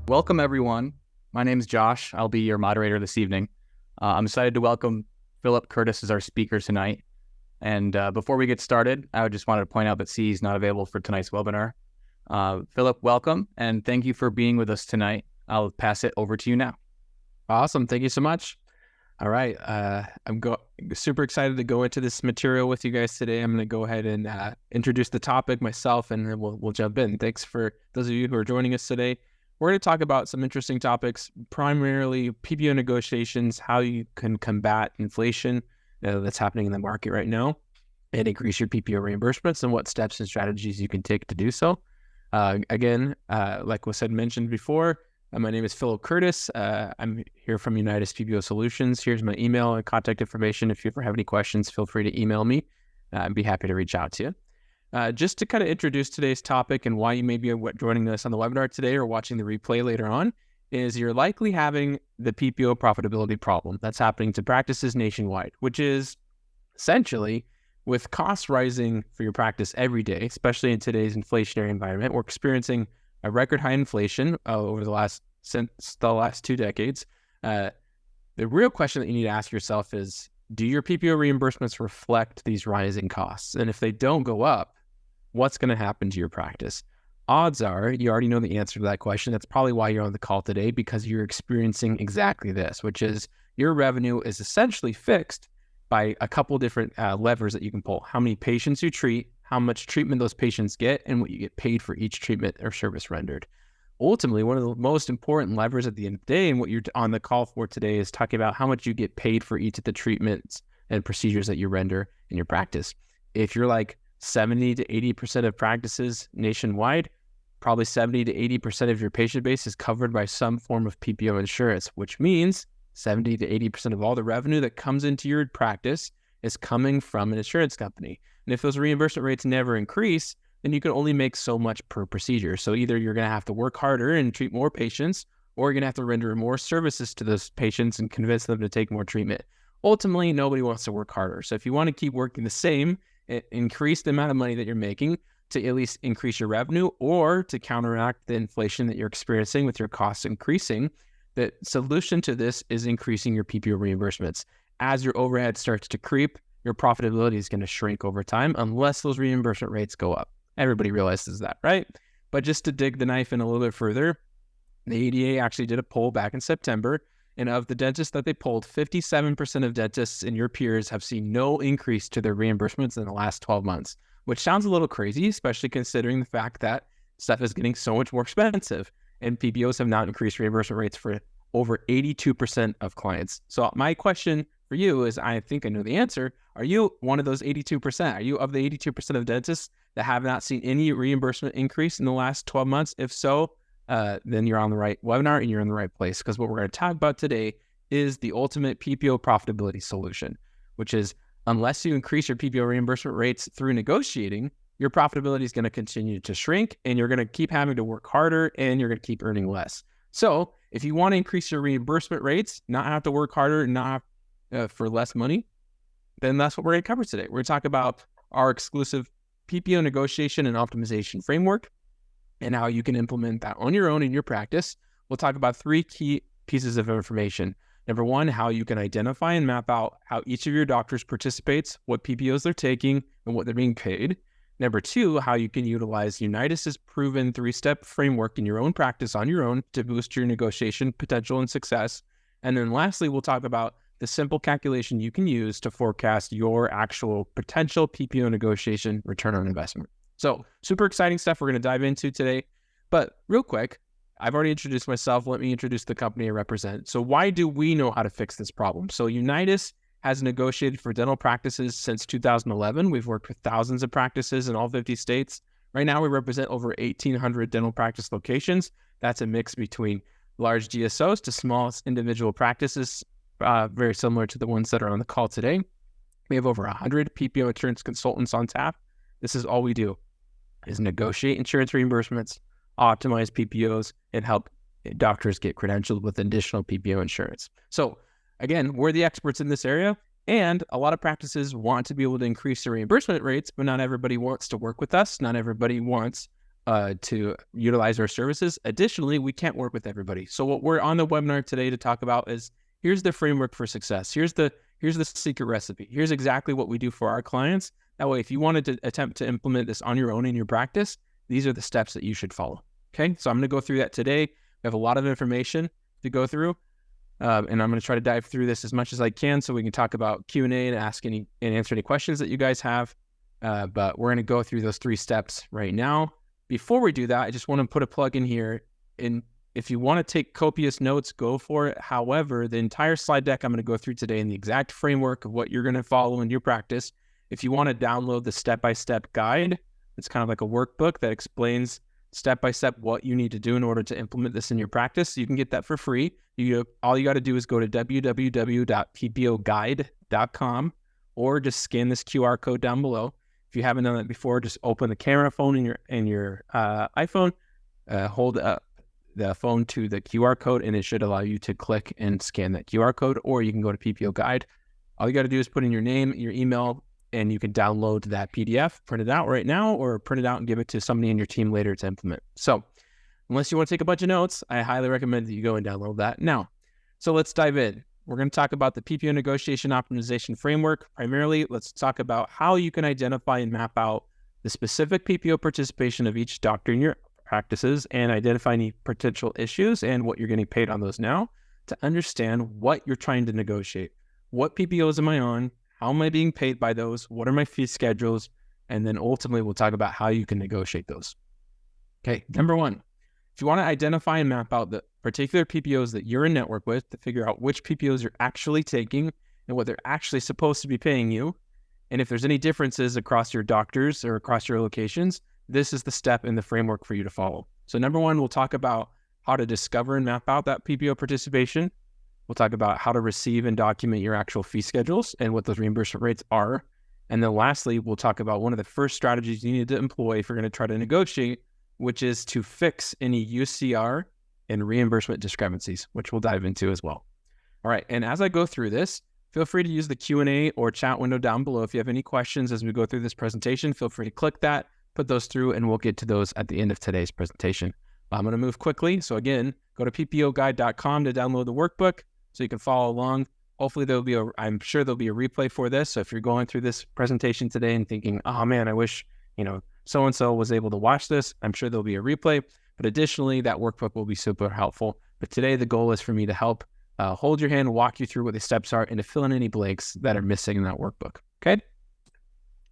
Welcome, everyone. My name is Josh. I'll be your moderator this evening. I'm excited to welcome Philip Curtis as our speaker tonight. And before we get started, I just wanted to point out that C is not available for tonight's webinar. Philip, welcome, and thank you for being with us tonight. I'll pass it over to you now. Awesome. Thank you so much. All right. I'm super excited to go into this material with you guys today. I'm going to go ahead and introduce the topic myself, and then we'll jump in. Thanks for those of you who are joining us today. We're going to talk about some interesting topics, primarily PPO negotiations, how you can combat inflation that's happening in the market right now, and increase your PPO reimbursements, and what steps and strategies you can take to do so. Like was mentioned before, my name is Philip Curtis. I'm here from Unitas PPO Solutions. Here's my email and contact information. If you ever have any questions, feel free to email me. I'd be happy to reach out to you. Just to kind of introduce today's topic and why you may be joining us on the webinar today or watching the replay later on, is you're likely having the PPO profitability problem that's happening to practices nationwide, which is essentially with costs rising for your practice every day, especially in today's inflationary environment. We're experiencing a record high inflation since the last 2 decades. The real question that you need to ask yourself is, do your PPO reimbursements reflect these rising costs? And if they don't go up, what's going to happen to your practice? Odds are you already know the answer to that question. That's probably why you're on the call today, because you're experiencing exactly this, which is your revenue is essentially fixed by a couple different levers that you can pull. How many patients you treat, how much treatment those patients get, and what you get paid for each treatment or service rendered. Ultimately, one of the most important levers at the end of the day, and what you're on the call for today, is talking about how much you get paid for each of the treatments and procedures that you render in your practice. If you're like 70 to 80% of practices nationwide, probably 70 to 80% of your patient base is covered by some form of PPO insurance, which means 70 to 80% of all the revenue that comes into your practice is coming from an insurance company. And if those reimbursement rates never increase, then you can only make so much per procedure. So either you're going to have to work harder and treat more patients, or you're going to have to render more services to those patients and convince them to take more treatment. Ultimately, nobody wants to work harder. So if you want to keep working the same, increase the amount of money that you're making to at least increase your revenue, or to counteract the inflation that you're experiencing with your costs increasing, the solution to this is increasing your PPO reimbursements. As your overhead starts to creep, your profitability is going to shrink over time unless those reimbursement rates go up. Everybody realizes that, right? But just to dig the knife in a little bit further, the ADA actually did a poll back in September, and of the dentists that they polled, 57% of dentists and your peers have seen no increase to their reimbursements in the last 12 months, which sounds a little crazy, especially considering the fact that stuff is getting so much more expensive, and PPOs have not increased reimbursement rates for over 82% of clients. So my question for you is, I think I know the answer. Are you one of those 82%? Are you of the 82% of dentists that have not seen any reimbursement increase in the last 12 months? If so, then you're on the right webinar and you're in the right place, because what we're going to talk about today is the ultimate PPO profitability solution, which is, unless you increase your PPO reimbursement rates through negotiating, your profitability is going to continue to shrink, and you're going to keep having to work harder, and you're going to keep earning less. So if you want to increase your reimbursement rates, not have to work harder, and not have for less money, then that's what we're going to cover today. We're going to talk about our exclusive PPO negotiation and optimization framework and how you can implement that on your own in your practice. We'll talk about 3 key pieces of information. Number 1, how you can identify and map out how each of your doctors participates, what PPOs they're taking, and what they're being paid. Number 2, how you can utilize Unitas' proven 3-step framework in your own practice on your own to boost your negotiation potential and success. And then lastly, we'll talk about the simple calculation you can use to forecast your actual potential PPO negotiation return on investment. So super exciting stuff we're going to dive into today. But real quick, I've already introduced myself. Let me introduce the company I represent. So why do we know how to fix this problem? So Unitas has negotiated for dental practices since 2011. We've worked with thousands of practices in all 50 states. Right now, we represent over 1,800 dental practice locations. That's a mix between large DSOs to small individual practices, very similar to the ones that are on the call today. We have over 100 PPO insurance consultants on tap. This is all we do, is negotiate insurance reimbursements, optimize PPOs, and help doctors get credentialed with additional PPO insurance. So again, we're the experts in this area, and a lot of practices want to be able to increase their reimbursement rates, but not everybody wants to work with us. Not everybody wants to utilize our services. Additionally, we can't work with everybody. So what we're on the webinar today to talk about is here's the framework for success. Here's the secret recipe. Here's exactly what we do for our clients. That way, if you wanted to attempt to implement this on your own in your practice, these are the steps that you should follow. Okay, so I'm going to go through that today. We have a lot of information to go through, and I'm going to try to dive through this as much as I can so we can talk about Q&A and answer any questions that you guys have. But we're going to go through those 3 steps right now. Before we do that, I just want to put a plug in here. And if you want to take copious notes, go for it. However, the entire slide deck I'm going to go through today and the exact framework of what you're going to follow in your practice. If you want to download the step-by-step guide, it's kind of like a workbook that explains step-by-step what you need to do in order to implement this in your practice. You can get that for free. All you got to do is go to www.ppoguide.com or just scan this QR code down below. If you haven't done that before, just open the camera phone in your iPhone, hold up the phone to the QR code, and it should allow you to click and scan that QR code, or you can go to PPO Guide. All you got to do is put in your name, your email, and you can download that PDF, print it out right now, or print it out and give it to somebody in your team later to implement. So unless you want to take a bunch of notes, I highly recommend that you go and download that now. So let's dive in. We're going to talk about the PPO Negotiation Optimization Framework. Primarily, let's talk about how you can identify and map out the specific PPO participation of each doctor in your practices and identify any potential issues and what you're getting paid on those now to understand what you're trying to negotiate. What PPOs am I on? How am I being paid by those? What are my fee schedules? And then ultimately, we'll talk about how you can negotiate those. Okay, number 1. If you want to identify and map out the particular PPOs that you're in network with to figure out which PPOs you're actually taking and what they're actually supposed to be paying you, and if there's any differences across your doctors or across your locations, this is the step in the framework for you to follow. So number 1, we'll talk about how to discover and map out that PPO participation. We'll talk about how to receive and document your actual fee schedules and what those reimbursement rates are. And then lastly, we'll talk about one of the first strategies you need to employ if you're going to try to negotiate, which is to fix any UCR and reimbursement discrepancies, which we'll dive into as well. All right, and as I go through this, feel free to use the Q&A or chat window down below. If you have any questions as we go through this presentation, feel free to click that, put those through, and we'll get to those at the end of today's presentation. I'm going to move quickly. So again, go to ppoguide.com to download the workbook so you can follow along. Hopefully I'm sure there'll be a replay for this. So if you're going through this presentation today and thinking, oh man, I wish, so-and-so was able to watch this, I'm sure there'll be a replay. But additionally, that workbook will be super helpful. But today, the goal is for me to help hold your hand, walk you through what the steps are, and to fill in any blanks that are missing in that workbook. Okay?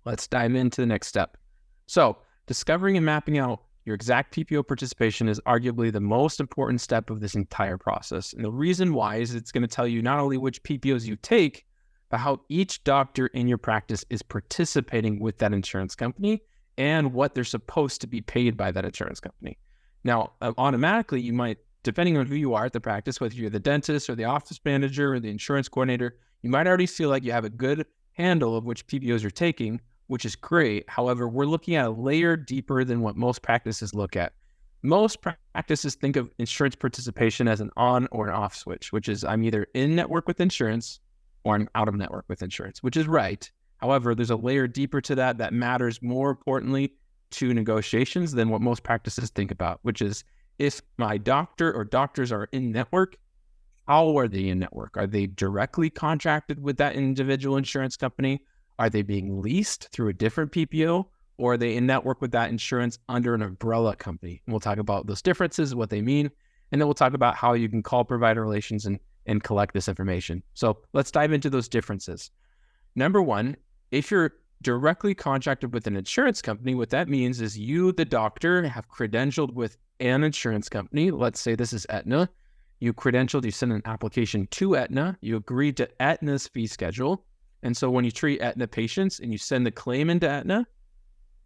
Let's dive into the next step. So discovering and mapping out your exact PPO participation is arguably the most important step of this entire process. And the reason why is it's going to tell you not only which PPOs you take, but how each doctor in your practice is participating with that insurance company and what they're supposed to be paid by that insurance company. Now, automatically, you might, depending on who you are at the practice, whether you're the dentist or the office manager or the insurance coordinator, you might already feel like you have a good handle of which PPOs you're taking, which is great. However, we're looking at a layer deeper than what most practices look at. Most practices think of insurance participation as an on or an off switch, which is I'm either in network with insurance or I'm out of network with insurance, which is right. However, there's a layer deeper to that matters more importantly to negotiations than what most practices think about, which is if my doctor or doctors are in network, how are they in network? Are they directly contracted with that individual insurance company? Are they being leased through a different PPO, or are they in network with that insurance under an umbrella company? And we'll talk about those differences, what they mean, and then we'll talk about how you can call provider relations and collect this information. So let's dive into those differences. Number 1, if you're directly contracted with an insurance company, what that means is you, the doctor, have credentialed with an insurance company. Let's say this is Aetna. You credentialed, you send an application to Aetna, you agreed to Aetna's fee schedule. And so when you treat Aetna patients and you send the claim into Aetna,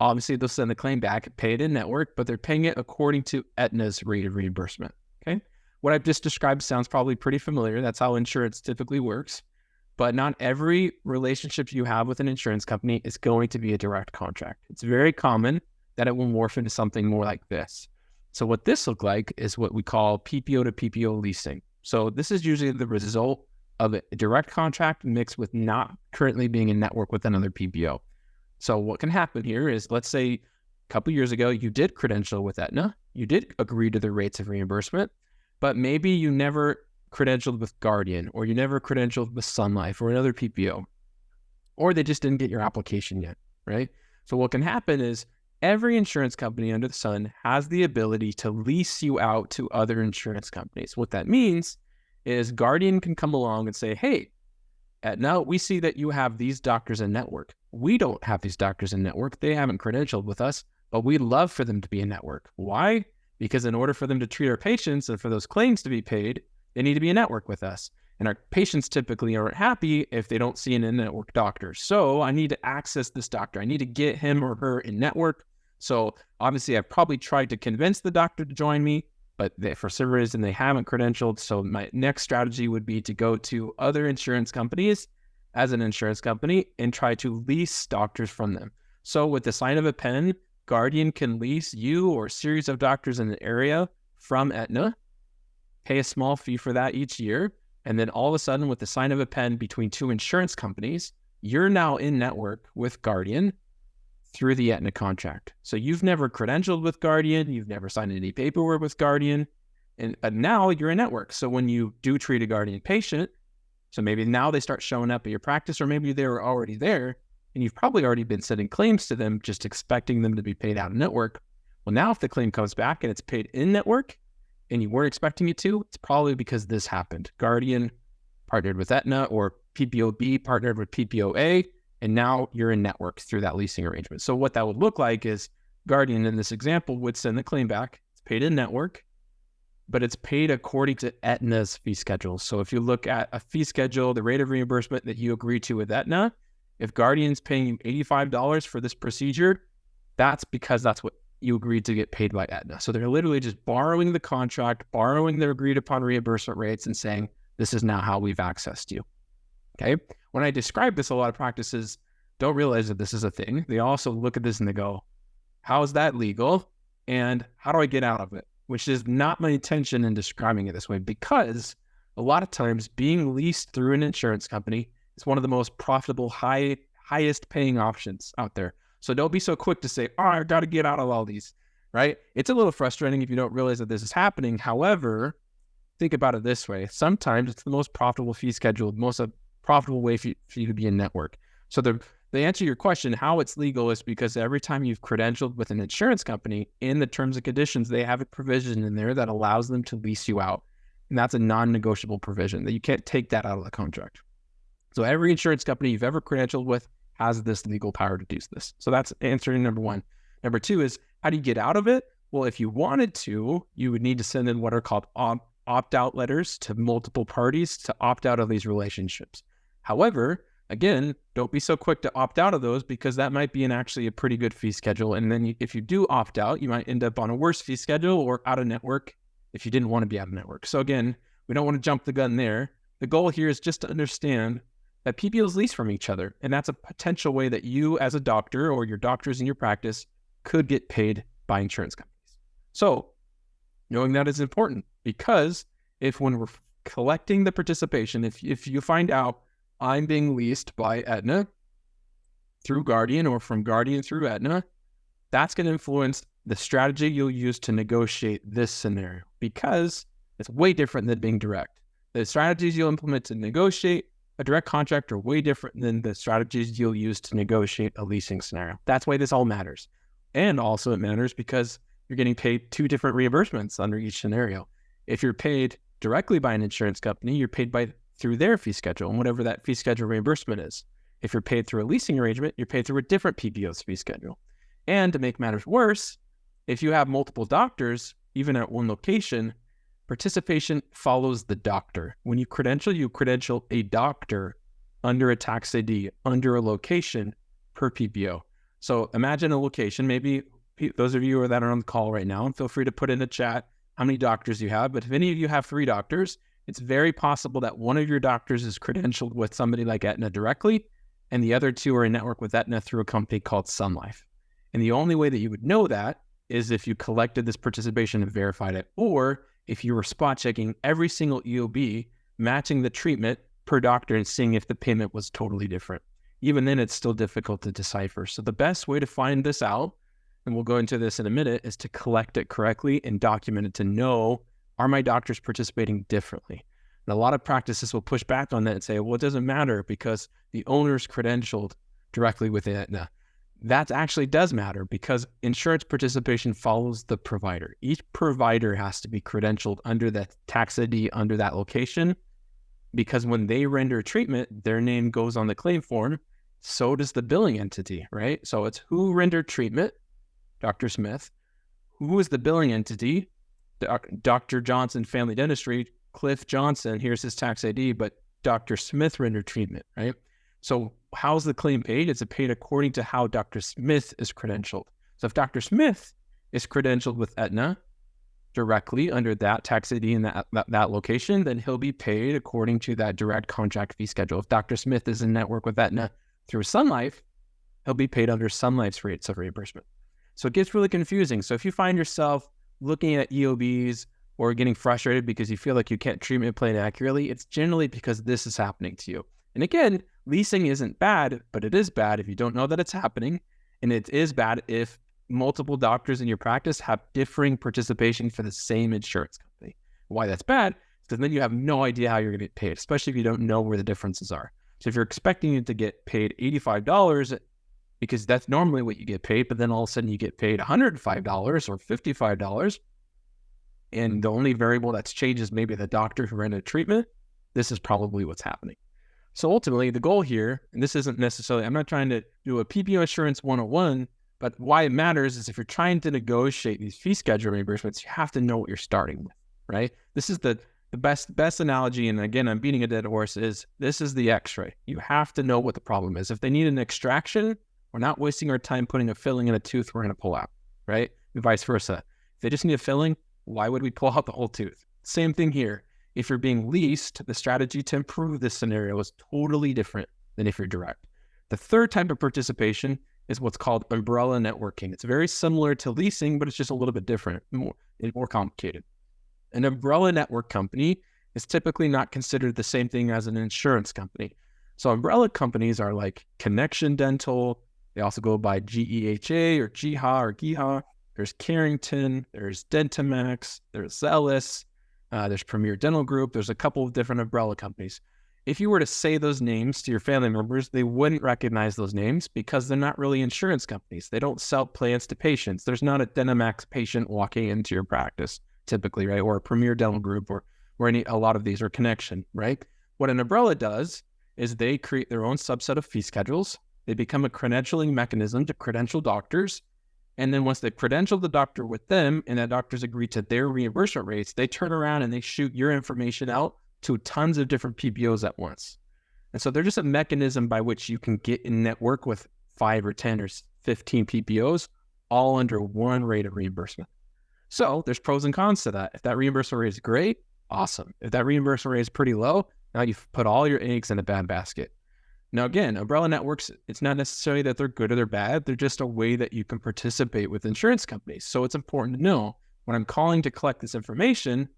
obviously they'll send the claim back, pay it in network, but they're paying it according to Aetna's rate of reimbursement. Okay. What I've just described sounds probably pretty familiar. That's how insurance typically works. But not every relationship you have with an insurance company is going to be a direct contract. It's very common that it will morph into something more like this. So what this looks like is what we call PPO to PPO leasing. So this is usually the result of a direct contract mixed with not currently being in network with another PPO. So what can happen here is, let's say couple years ago, you did credential with Aetna, you did agree to the rates of reimbursement, but maybe you never credentialed with Guardian, or you never credentialed with Sun Life or another PPO, or they just didn't get your application yet, right? So what can happen is every insurance company under the sun has the ability to lease you out to other insurance companies. What that means is Guardian can come along and say, hey, now we see that you have these doctors in network. We don't have these doctors in network. They haven't credentialed with us, but we'd love for them to be in network. Why? Because in order for them to treat our patients and for those claims to be paid, they need to be in network with us. And our patients typically aren't happy if they don't see an in-network doctor. So I need to access this doctor. I need to get him or her in network. So obviously I've probably tried to convince the doctor to join me, but for some reason they haven't credentialed. So my next strategy would be to go to other insurance companies as an insurance company and try to lease doctors from them. So with the sign of a pen, Guardian can lease you or a series of doctors in the area from Aetna, pay a small fee for that each year. And then all of a sudden, with the sign of a pen between two insurance companies, you're now in network with Guardian through the Aetna contract. So you've never credentialed with Guardian, you've never signed any paperwork with Guardian, and now you're in network. So when you do treat a Guardian patient, so maybe now they start showing up at your practice, or maybe they were already there, and you've probably already been sending claims to them, just expecting them to be paid out of network. Well, now if the claim comes back and it's paid in network, and you weren't expecting it to, it's probably because this happened. Guardian partnered with Aetna, or PPOB partnered with PPOA, and now you're in network through that leasing arrangement. So what that would look like is Guardian, in this example, would send the claim back. It's paid in network, but it's paid according to Aetna's fee schedule. So if you look at a fee schedule, the rate of reimbursement that you agree to with Aetna, if Guardian's paying you $85 for this procedure, that's because that's what you agreed to get paid by Aetna. So they're literally just borrowing the contract, borrowing their agreed upon reimbursement rates, and saying, this is now how we've accessed you. Okay. When I describe this, a lot of practices don't realize that this is a thing. They also look at this and they go, how is that legal? And how do I get out of it? Which is not my intention in describing it this way, because a lot of times being leased through an insurance company is one of the most profitable, highest paying options out there. So don't be so quick to say, oh, I've got to get out of all these, right? It's a little frustrating if you don't realize that this is happening. However, think about it this way. Sometimes it's the most profitable fee schedule, most profitable way for you to be in network. So the answer to your question, how it's legal, is because every time you've credentialed with an insurance company, in the terms and conditions, they have a provision in there that allows them to lease you out. And that's a non-negotiable provision that you can't take that out of the contract. So every insurance company you've ever credentialed with has this legal power to do this. So that's answering number one. Number two is, how do you get out of it? Well, if you wanted to, you would need to send in what are called opt-out letters to multiple parties to opt out of these relationships. However, again, don't be so quick to opt out of those, because that might be actually a pretty good fee schedule. And then if you do opt out, you might end up on a worse fee schedule or out of network if you didn't want to be out of network. So again, we don't want to jump the gun there. The goal here is just to understand that PPOs lease from each other. And that's a potential way that you as a doctor or your doctors in your practice could get paid by insurance companies. So knowing that is important, because when we're collecting the participation, if you find out I'm being leased by Aetna through Guardian or from Guardian through Aetna, that's going to influence the strategy you'll use to negotiate this scenario, because it's way different than being direct. The strategies you'll implement to negotiate a direct contract are way different than the strategies you'll use to negotiate a leasing scenario. That's why this all matters. And also it matters because you're getting paid two different reimbursements under each scenario. If you're paid directly by an insurance company, you're paid through their fee schedule, and whatever that fee schedule reimbursement is. If you're paid through a leasing arrangement, you're paid through a different PPO's fee schedule. And to make matters worse, if you have multiple doctors, even at one location, participation follows the doctor. When you credential a doctor under a tax ID, under a location per PPO. So imagine a location, maybe those of you that are on the call right now, and feel free to put in the chat how many doctors you have. But if any of you have 3 doctors, it's very possible that one of your doctors is credentialed with somebody like Aetna directly, and the other 2 are in network with Aetna through a company called Sun Life. And the only way that you would know that is if you collected this participation and verified it, or if you were spot checking every single EOB, matching the treatment per doctor and seeing if the payment was totally different. Even then, it's still difficult to decipher. So the best way to find this out, and we'll go into this in a minute, is to collect it correctly and document it to know, are my doctors participating differently? And a lot of practices will push back on that and say, well, it doesn't matter because the owner's credentialed directly with Aetna. That actually does matter because insurance participation follows the provider. Each provider has to be credentialed under that tax ID under that location, because when they render treatment, their name goes on the claim form. So does the billing entity, right? So it's who rendered treatment, Dr. Smith. Who is the billing entity? Dr. Johnson Family Dentistry, Cliff Johnson, here's his tax ID, but Dr. Smith rendered treatment, right? So how's the claim paid? It's paid according to how Dr. Smith is credentialed. So if Dr. Smith is credentialed with Aetna directly under that tax ID in that location, then he'll be paid according to that direct contract fee schedule. If Dr. Smith is in network with Aetna through Sun Life, he'll be paid under Sun Life's rates of reimbursement. So it gets really confusing. So if you find yourself looking at EOBs or getting frustrated because you feel like you can't treatment plan accurately, it's generally because this is happening to you. And again, leasing isn't bad, but it is bad if you don't know that it's happening. And it is bad if multiple doctors in your practice have differing participation for the same insurance company. Why that's bad is because then you have no idea how you're going to get paid, especially if you don't know where the differences are. So if you're expecting to get paid $85 because that's normally what you get paid, but then all of a sudden you get paid $105 or $55, and the only variable that's changed is maybe the doctor who rendered treatment, this is probably what's happening. So ultimately, the goal here, and this isn't necessarily, I'm not trying to do a PPO Insurance 101, but why it matters is if you're trying to negotiate these fee schedule reimbursements, you have to know what you're starting with, right? This is the best analogy, and again, I'm beating a dead horse, is this is the x-ray. You have to know what the problem is. If they need an extraction, we're not wasting our time putting a filling in a tooth we're going to pull out, right? And vice versa. If they just need a filling, why would we pull out the whole tooth? Same thing here. If you're being leased, the strategy to improve this scenario is totally different than if you're direct. The third type of participation is what's called umbrella networking. It's very similar to leasing, but it's just a little bit different, more complicated. An umbrella network company is typically not considered the same thing as an insurance company. So umbrella companies are like Connection Dental. They also go by GEHA or GHA or GIHA. There's Carrington, there's Dentamax, there's Zealous, there's Premier Dental Group. There's a couple of different umbrella companies. If you were to say those names to your family members, they wouldn't recognize those names because they're not really insurance companies. They don't sell plans to patients. There's not a Dentamax patient walking into your practice typically, right? Or a Premier Dental Group or a lot of these are Connection, right? What an umbrella does is they create their own subset of fee schedules. They become a credentialing mechanism to credential doctors. And then once they credential the doctor with them and that doctors agree to their reimbursement rates, they turn around and they shoot your information out to tons of different PPOs at once. And so they're just a mechanism by which you can get in network with 5 or 10 or 15 PPOs all under one rate of reimbursement. So there's pros and cons to that. If that reimbursement rate is great, awesome. If that reimbursement rate is pretty low, now you've put all your eggs in a bad basket. Now, again, umbrella networks, it's not necessarily that they're good or they're bad. They're just a way that you can participate with insurance companies. So it's important to know when I'm calling to collect this information,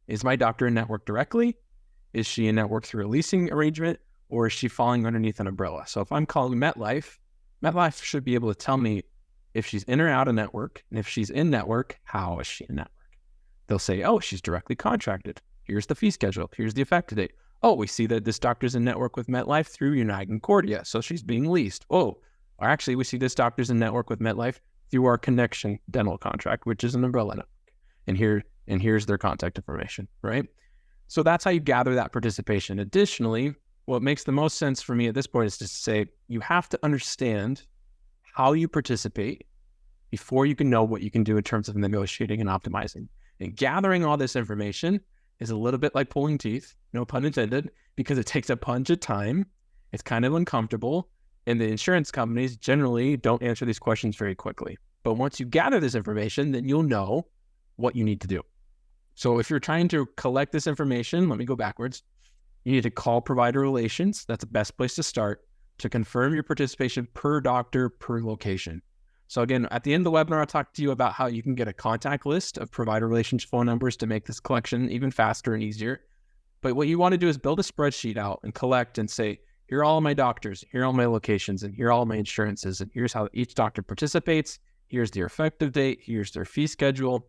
is my doctor in network directly? Is she in network through a leasing arrangement? Or is she falling underneath an umbrella? So if I'm calling MetLife, MetLife should be able to tell me if she's in or out of network. And if she's in network, how is she in network? They'll say, oh, she's directly contracted. Here's the fee schedule. Here's the effective date. Oh, we see that this doctor's in network with MetLife through United Concordia, so she's being leased. Oh, or actually, we see this doctor's in network with MetLife through our Connection Dental contract, which is an umbrella network. And here's their contact information, right? So that's how you gather that participation. Additionally, what makes the most sense for me at this point is to say you have to understand how you participate before you can know what you can do in terms of negotiating and optimizing. And gathering all this information is a little bit like pulling teeth, no pun intended, because it takes a bunch of time. It's kind of uncomfortable, and the insurance companies generally don't answer these questions very quickly. But once you gather this information, then you'll know what you need to do. So if you're trying to collect this information, let me go backwards. You need to call provider relations. That's the best place to start to confirm your participation per doctor, per location. So again, at the end of the webinar, I'll talk to you about how you can get a contact list of provider relations phone numbers to make this collection even faster and easier. But what you want to do is build a spreadsheet out and collect and say, here are all my doctors, here are all my locations, and here are all my insurances, and here's how each doctor participates, Here's their effective date. Here's their fee schedule.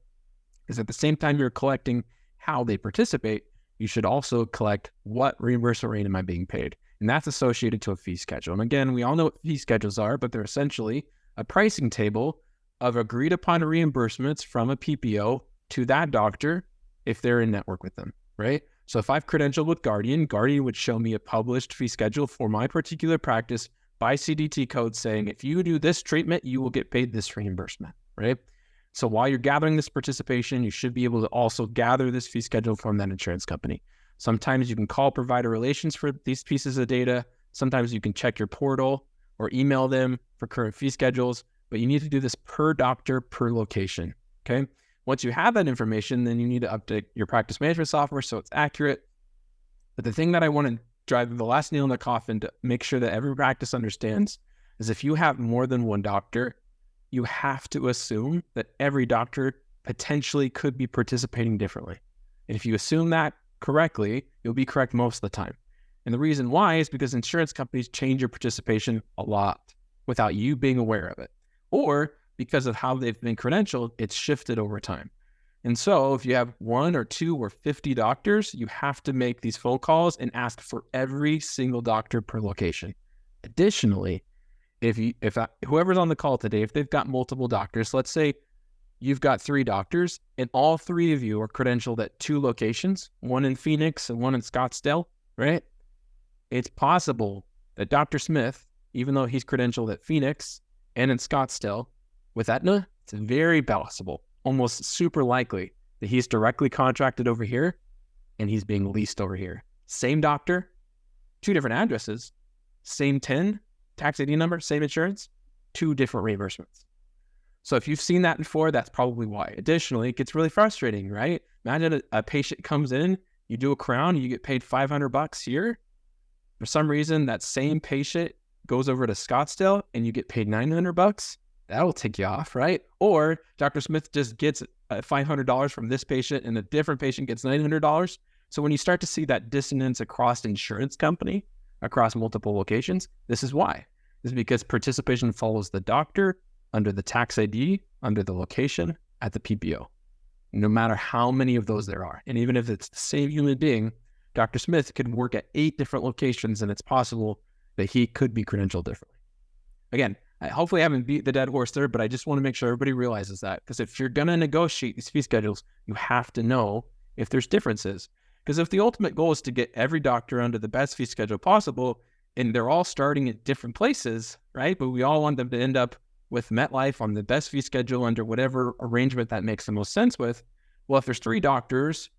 Because at the same time you're collecting how they participate, you should also collect what reimbursement rate am I being paid. And that's associated to a fee schedule. And again, we all know what fee schedules are, but they're essentially a pricing table of agreed upon reimbursements from a PPO to that doctor if they're in network with them, right? So if I've credentialed with Guardian would show me a published fee schedule for my particular practice by CDT code saying, if you do this treatment, you will get paid this reimbursement, right? So while you're gathering this participation, you should be able to also gather this fee schedule from that insurance company. Sometimes you can call provider relations for these pieces of data. Sometimes you can check your portal or email them for current fee schedules, but you need to do this per doctor, per location, okay? Once you have that information, then you need to update your practice management software so it's accurate. But the thing that I want to drive the last nail in the coffin to make sure that every practice understands is if you have more than one doctor, you have to assume that every doctor potentially could be participating differently. And if you assume that correctly, you'll be correct most of the time. And the reason why is because insurance companies change your participation a lot without you being aware of it. Or because of how they've been credentialed, it's shifted over time. And so if you have 1 or 2 or 50 doctors, you have to make these phone calls and ask for every single doctor per location. Additionally, whoever's on the call today, if they've got multiple doctors, let's say you've got 3 doctors and all 3 of you are credentialed at 2 locations, one in Phoenix and one in Scottsdale, right? It's possible that Dr. Smith, even though he's credentialed at Phoenix and in Scottsdale with Aetna, it's very possible, almost super likely that he's directly contracted over here and he's being leased over here. Same doctor, 2 different addresses, same TIN, tax ID number, same insurance, 2 different reimbursements. So if you've seen that before, that's probably why. Additionally, it gets really frustrating, right? Imagine a patient comes in, you do a crown, you get paid $500 here. For some reason, that same patient goes over to Scottsdale and you get paid $900. That'll tick you off, right? Or Dr. Smith just gets $500 from this patient and a different patient gets $900. So when you start to see that dissonance across insurance company, across multiple locations, this is why. This is because participation follows the doctor under the tax ID, under the location at the PPO, no matter how many of those there are. And even if it's the same human being, Dr. Smith could work at 8 different locations and it's possible that he could be credentialed differently. Again, hopefully I haven't beat the dead horse there, but I just want to make sure everybody realizes that. Because if you're going to negotiate these fee schedules, you have to know if there's differences. Because if the ultimate goal is to get every doctor under the best fee schedule possible, and they're all starting at different places, right? But we all want them to end up with MetLife on the best fee schedule under whatever arrangement that makes the most sense with. Well, if there's 3 doctors,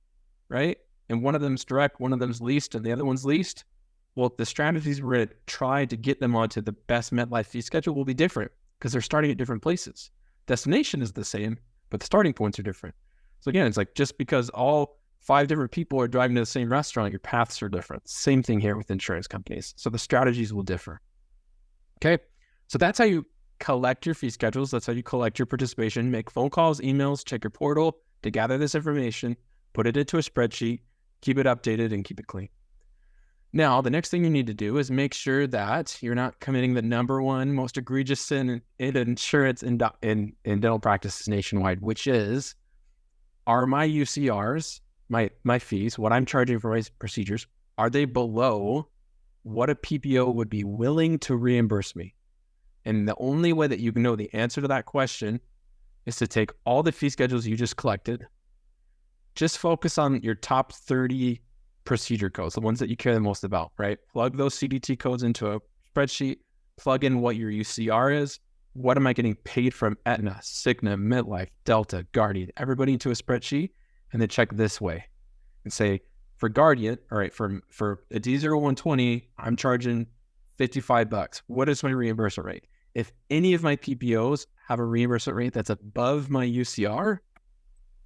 right? And one of them's direct, one of them's leased, and the other one's leased, well, the strategies we're going to try to get them onto the best MetLife fee schedule will be different because they're starting at different places. Destination is the same, but the starting points are different. So again, it's like just because all 5 different people are driving to the same restaurant, your paths are different. Same thing here with insurance companies. So the strategies will differ. Okay, so that's how you collect your fee schedules. That's how you collect your participation, make phone calls, emails, check your portal to gather this information, put it into a spreadsheet, keep it updated, and keep it clean. Now, the next thing you need to do is make sure that you're not committing the number one most egregious sin in insurance in dental practices nationwide, which is, are my UCRs, my fees, what I'm charging for my procedures, are they below what a PPO would be willing to reimburse me? And the only way that you can know the answer to that question is to take all the fee schedules you just collected, just focus on your top 30 procedure codes, the ones that you care the most about, right? Plug those CDT codes into a spreadsheet, plug in what your UCR is. What am I getting paid from Aetna, Cigna, MetLife, Delta, Guardian, everybody into a spreadsheet, and then check this way and say, for Guardian, all right, for a D0120, I'm charging $55. What is my reimbursement rate? If any of my PPOs have a reimbursement rate that's above my UCR,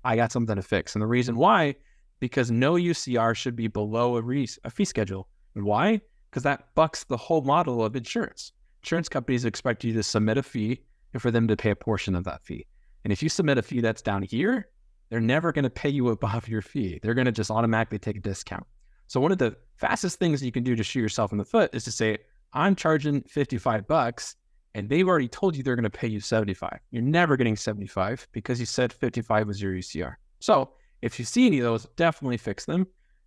I got something to fix. And the reason why, because no UCR should be below a fee schedule. And why? Because that bucks the whole model of insurance. Insurance companies expect you to submit a fee and for them to pay a portion of that fee. And if you submit a fee that's down here, they're never going to pay you above your fee. They're going to just automatically take a discount. So one of the fastest things you can do to shoot yourself in the foot is to say, I'm charging $55 and they've already told you they're going to pay you 75. You're never getting 75 because you said 55 was your UCR. So if you see any of those, definitely fix them.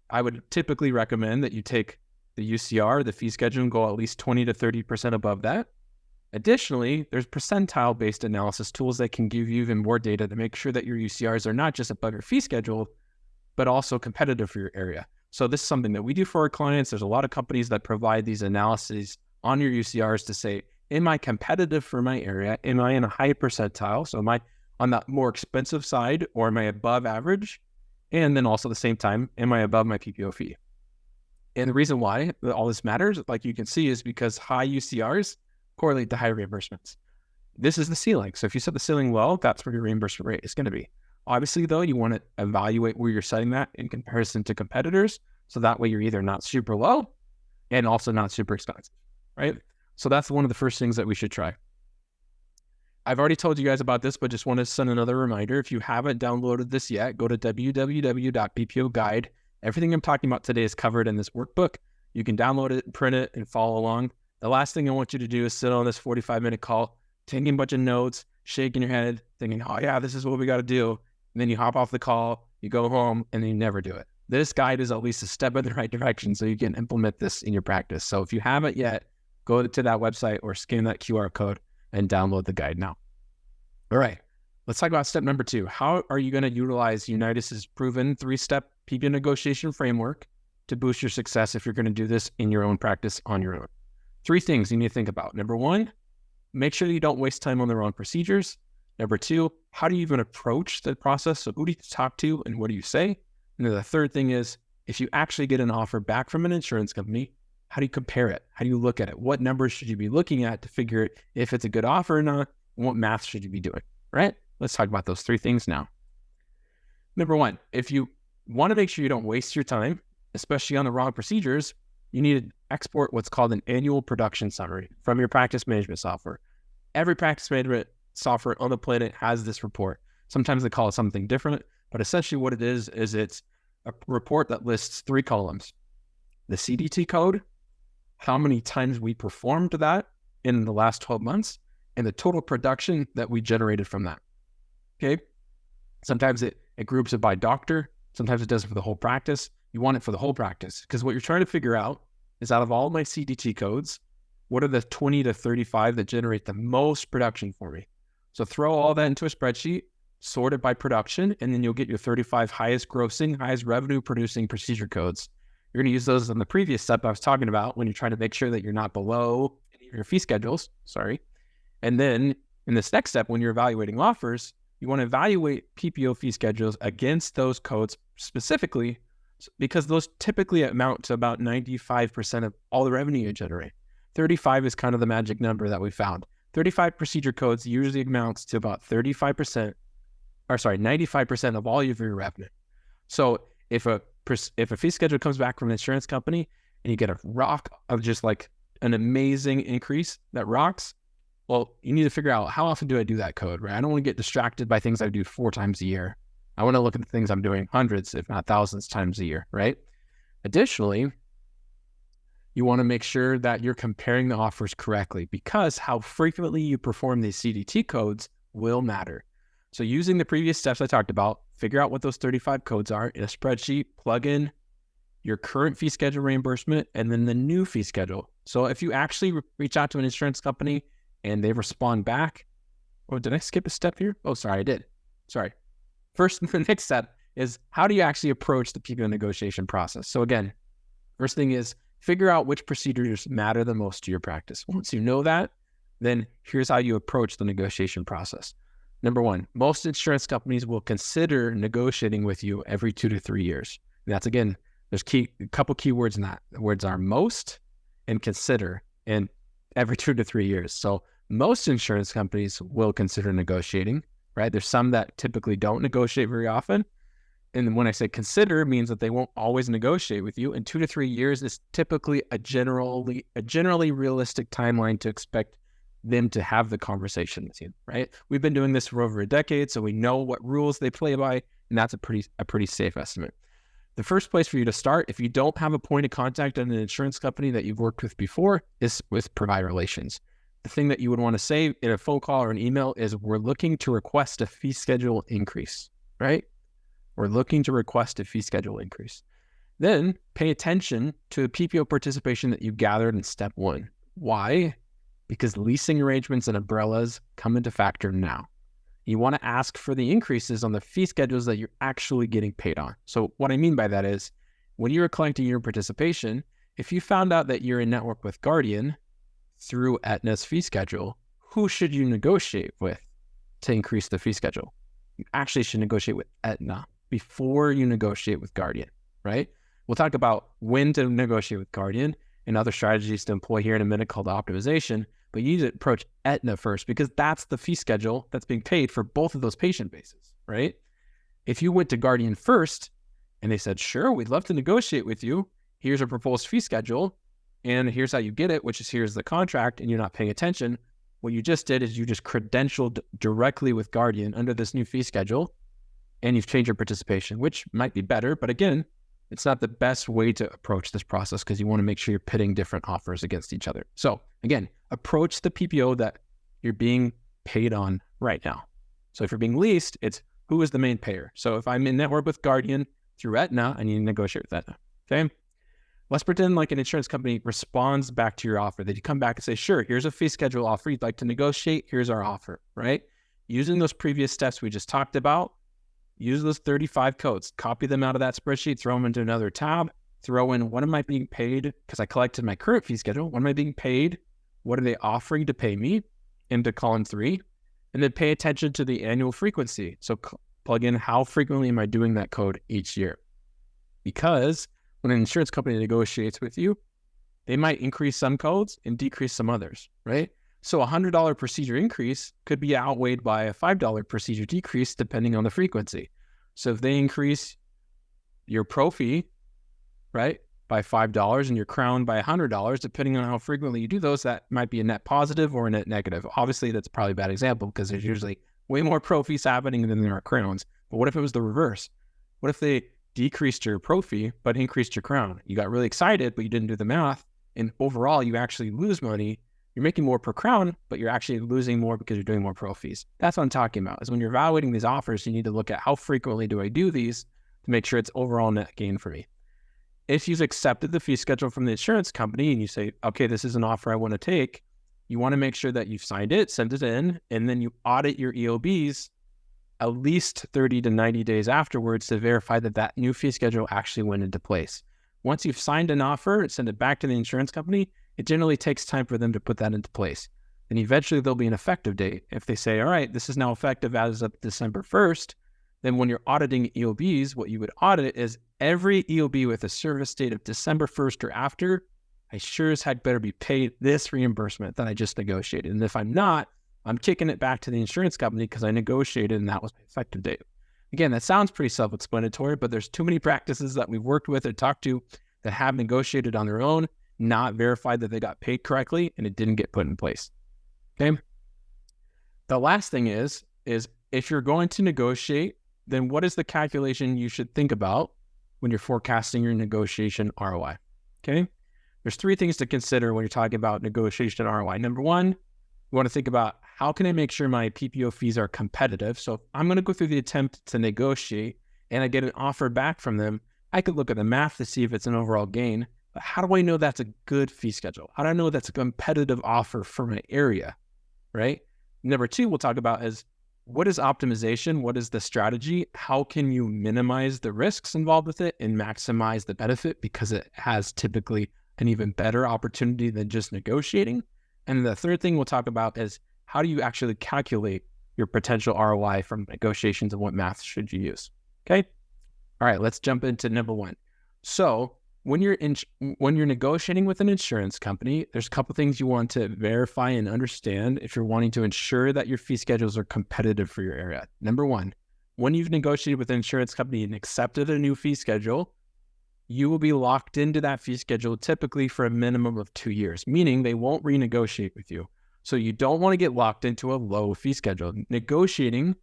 I would typically recommend that you take the UCR, the fee schedule, and go at least 20 to 30% above that. Additionally, there's percentile-based analysis tools that can give you even more data to make sure that your UCRs are not just above your fee schedule, but also competitive for your area. So this is something that we do for our clients. There's a lot of companies that provide these analyses on your UCRs to say, am I competitive for my area? Am I in a high percentile? So am I on the more expensive side, or am I above average? And then also at the same time, am I above my PPO fee? And the reason why all this matters, like you can see, is because high UCRs correlate to high reimbursements. This is the ceiling. So if you set the ceiling low, that's where your reimbursement rate is going to be. Obviously, though, you want to evaluate where you're setting that in comparison to competitors. So that way you're either not super low and also not super expensive, right? So that's one of the first things that we should try. I've already told you guys about this, but just want to send another reminder. If you haven't downloaded this yet, go to www.ppO.guide. Everything I'm talking about today is covered in this workbook. You can download it, print it, and follow along. The last thing I want you to do is sit on this 45-minute call, taking a bunch of notes, shaking your head, thinking, oh yeah, this is what we got to do. And then you hop off the call, you go home, and then you never do it. This guide is at least a step in the right direction so you can implement this in your practice. So if you haven't yet, go to that website or scan that QR code and download the guide now. All right, let's talk about step number 2. How are you going to utilize Unitas's proven 3-step PPO negotiation framework to boost your success if you're going to do this in your own practice on your own? 3 things you need to think about. Number 1, make sure that you don't waste time on the wrong procedures. Number 2, how do you even approach the process? So who do you talk to and what do you say? And then the third thing is, if you actually get an offer back from an insurance company, how do you compare it? How do you look at it? What numbers should you be looking at to figure if it's a good offer or not? And what math should you be doing, right? Let's talk about those 3 things now. Number 1, if you want to make sure you don't waste your time, especially on the wrong procedures, you need to export what's called an annual production summary from your practice management software. Every practice management software on the planet has this report. Sometimes they call it something different, but essentially what it is it's a report that lists 3 columns. The CDT code, how many times we performed that in the last 12 months, and the total production that we generated from that. Okay? Sometimes it groups it by doctor. Sometimes it does it for the whole practice. You want it for the whole practice because what you're trying to figure out is, out of all my CDT codes, what are the 20 to 35 that generate the most production for me? So throw all that into a spreadsheet, sort it by production, and then you'll get your 35 highest grossing, highest revenue producing procedure codes. You're going to use those in the previous step I was talking about when you're trying to make sure that you're not below your fee schedules. And then in this next step, when you're evaluating offers, you want to evaluate PPO fee schedules against those codes specifically, because those typically amount to about 95% of all the revenue you generate. 35 is kind of the magic number that we found. 35 procedure codes usually amounts to about 95% of all of your revenue. So if a fee schedule comes back from an insurance company and you get a rock of just like an amazing increase that rocks, well, you need to figure out, how often do I do that code, right? I don't want to get distracted by things I do 4 times a year. I want to look at the things I'm doing hundreds, if not thousands times a year, right? Additionally, you want to make sure that you're comparing the offers correctly, because how frequently you perform these CDT codes will matter. So using the previous steps I talked about, figure out what those 35 codes are in a spreadsheet, plug in your current fee schedule reimbursement and then the new fee schedule. So if you actually reach out to an insurance company and they respond back, oh, did I skip a step here? Oh, sorry, I did. Sorry. First, the next step is, how do you actually approach the PPO negotiation process? So again, first thing is figure out which procedures matter the most to your practice. Once you know that, then here's how you approach the negotiation process. Number 1, most insurance companies will consider negotiating with you every 2 to 3 years. And that's, again, there's a couple key words in that. The words are most and consider, and every 2 to 3 years. So most insurance companies will consider negotiating, right? There's some that typically don't negotiate very often. And when I say consider, it means that they won't always negotiate with you. And 2 to 3 years is typically a generally realistic timeline to expect them to have the conversation with you, right? We've been doing this for over a decade, so we know what rules they play by, and that's a pretty safe estimate. The first place for you to start, if you don't have a point of contact at an insurance company that you've worked with before, is with provider relations. the thing that you would want to say in a phone call or an email is, we're looking to request a fee schedule increase, right? We're looking to request a fee schedule increase. Then pay attention to the PPO participation that you gathered in step 1. Why? Because leasing arrangements and umbrellas come into factor now. You want to ask for the increases on the fee schedules that you're actually getting paid on. So what I mean by that is, when you're collecting your participation, if you found out that you're in network with Guardian through Aetna's fee schedule, who should you negotiate with to increase the fee schedule? You actually should negotiate with Aetna before you negotiate with Guardian, right? We'll talk about when to negotiate with Guardian and other strategies to employ here in a minute called optimization, but you need to approach Aetna first, because that's the fee schedule that's being paid for both of those patient bases, right? If you went to Guardian first and they said, sure, we'd love to negotiate with you, here's a proposed fee schedule, and here's how you get it, which is here's the contract, and you're not paying attention, what you just did is you just credentialed directly with Guardian under this new fee schedule, and you've changed your participation, which might be better, but again, it's not the best way to approach this process, because you want to make sure you're pitting different offers against each other. So again, approach the PPO that you're being paid on right now. So if you're being leased, it's who is the main payer. So if I'm in network with Guardian through Aetna, I need to negotiate with Aetna. Okay. Let's pretend like an insurance company responds back to your offer. They come back and say, sure, here's a fee schedule offer you'd like to negotiate. Here's our offer, right? Using those previous steps we just talked about, use those 35 codes, copy them out of that spreadsheet, throw them into another tab, throw in what am I being paid, because I collected my current fee schedule. What am I being paid? What are they offering to pay me into column 3? And then pay attention to the annual frequency. So plug in how frequently am I doing that code each year? Because when an insurance company negotiates with you, they might increase some codes and decrease some others, right? So a $100 procedure increase could be outweighed by a $5 procedure decrease depending on the frequency. So if they increase your pro fee, right, by $5 and your crown by $100, depending on how frequently you do those, that might be a net positive or a net negative. Obviously, that's probably a bad example, because there's usually way more pro fees happening than there are crowns. But what if it was the reverse? What if they decreased your pro fee but increased your crown? You got really excited, but you didn't do the math, and overall you actually lose money. You're making more per crown, but you're actually losing more because you're doing more pro fees. That's what I'm talking about, is when you're evaluating these offers, you need to look at how frequently do I do these to make sure it's overall net gain for me. If you've accepted the fee schedule from the insurance company and you say, okay, this is an offer I want to take, you want to make sure that you've signed it, sent it in, and then you audit your EOBs at least 30 to 90 days afterwards to verify that that new fee schedule actually went into place. Once you've signed an offer and send it back to the insurance company, it generally takes time for them to put that into place. And eventually there'll be an effective date. If they say, all right, this is now effective as of December 1st, then when you're auditing EOBs, what you would audit is every EOB with a service date of December 1st or after, I sure as heck better be paid this reimbursement that I just negotiated. And if I'm not, I'm kicking it back to the insurance company because I negotiated and that was my effective date. Again, that sounds pretty self-explanatory, but there's too many practices that we've worked with or talked to that have negotiated on their own, not verified that they got paid correctly, and it didn't get put in place. Okay. The last thing is if you're going to negotiate, then what is the calculation you should think about when you're forecasting your negotiation ROI? Okay. There's 3 things to consider when you're talking about negotiation ROI. Number 1, you want to think about how can I make sure my PPO fees are competitive? So if I'm going to go through the attempt to negotiate and I get an offer back from them, I could look at the math to see if it's an overall gain. But how do I know that's a good fee schedule? How do I know that's a competitive offer for my area, right? Number 2, we'll talk about is what is optimization? What is the strategy? How can you minimize the risks involved with it and maximize the benefit, because it has typically an even better opportunity than just negotiating? And the third thing we'll talk about is how do you actually calculate your potential ROI from negotiations and what math should you use? Okay. All right, let's jump into number 1. So when you're negotiating with an insurance company, there's a couple things you want to verify and understand if you're wanting to ensure that your fee schedules are competitive for your area. Number 1, when you've negotiated with an insurance company and accepted a new fee schedule, you will be locked into that fee schedule typically for a minimum of 2 years, meaning they won't renegotiate with you. So you don't want to get locked into a low fee schedule. Negotiating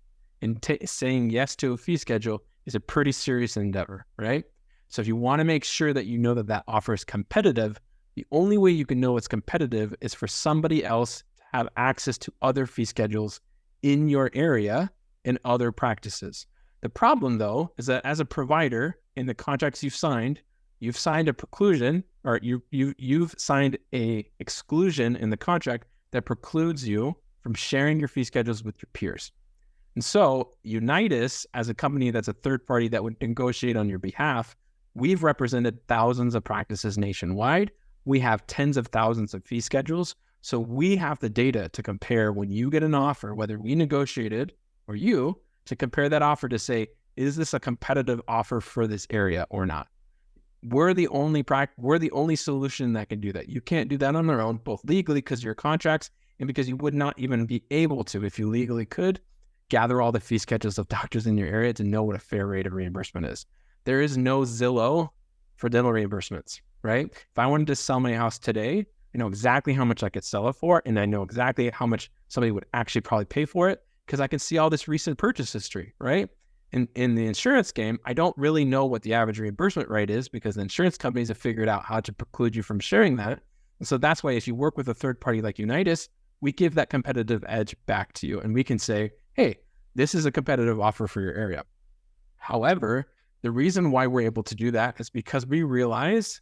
and saying yes to a fee schedule is a pretty serious endeavor, right? So if you want to make sure that you know that that offer is competitive, the only way you can know it's competitive is for somebody else to have access to other fee schedules in your area and other practices. The problem, though, is that as a provider, in the contracts you've signed a preclusion, or you've signed a exclusion in the contract that precludes you from sharing your fee schedules with your peers. And so Unitas, as a company that's a third party that would negotiate on your behalf, we've represented thousands of practices nationwide. We have tens of thousands of fee schedules. So we have the data to compare when you get an offer, whether we negotiated or you, to compare that offer to say, is this a competitive offer for this area or not? We're the only solution that can do that. You can't do that on their own, both legally because of your contracts and because you would not even be able to, if you legally could, gather all the fee schedules of doctors in your area to know what a fair rate of reimbursement is. There is no Zillow for dental reimbursements, right? If I wanted to sell my house today, I know exactly how much I could sell it for, and I know exactly how much somebody would actually probably pay for it because I can see all this recent purchase history, right? In the insurance game, I don't really know what the average reimbursement rate is because the insurance companies have figured out how to preclude you from sharing that. And so that's why if you work with a third party like Unitas, we give that competitive edge back to you. And we can say, hey, this is a competitive offer for your area. However, the reason why we're able to do that is because we realize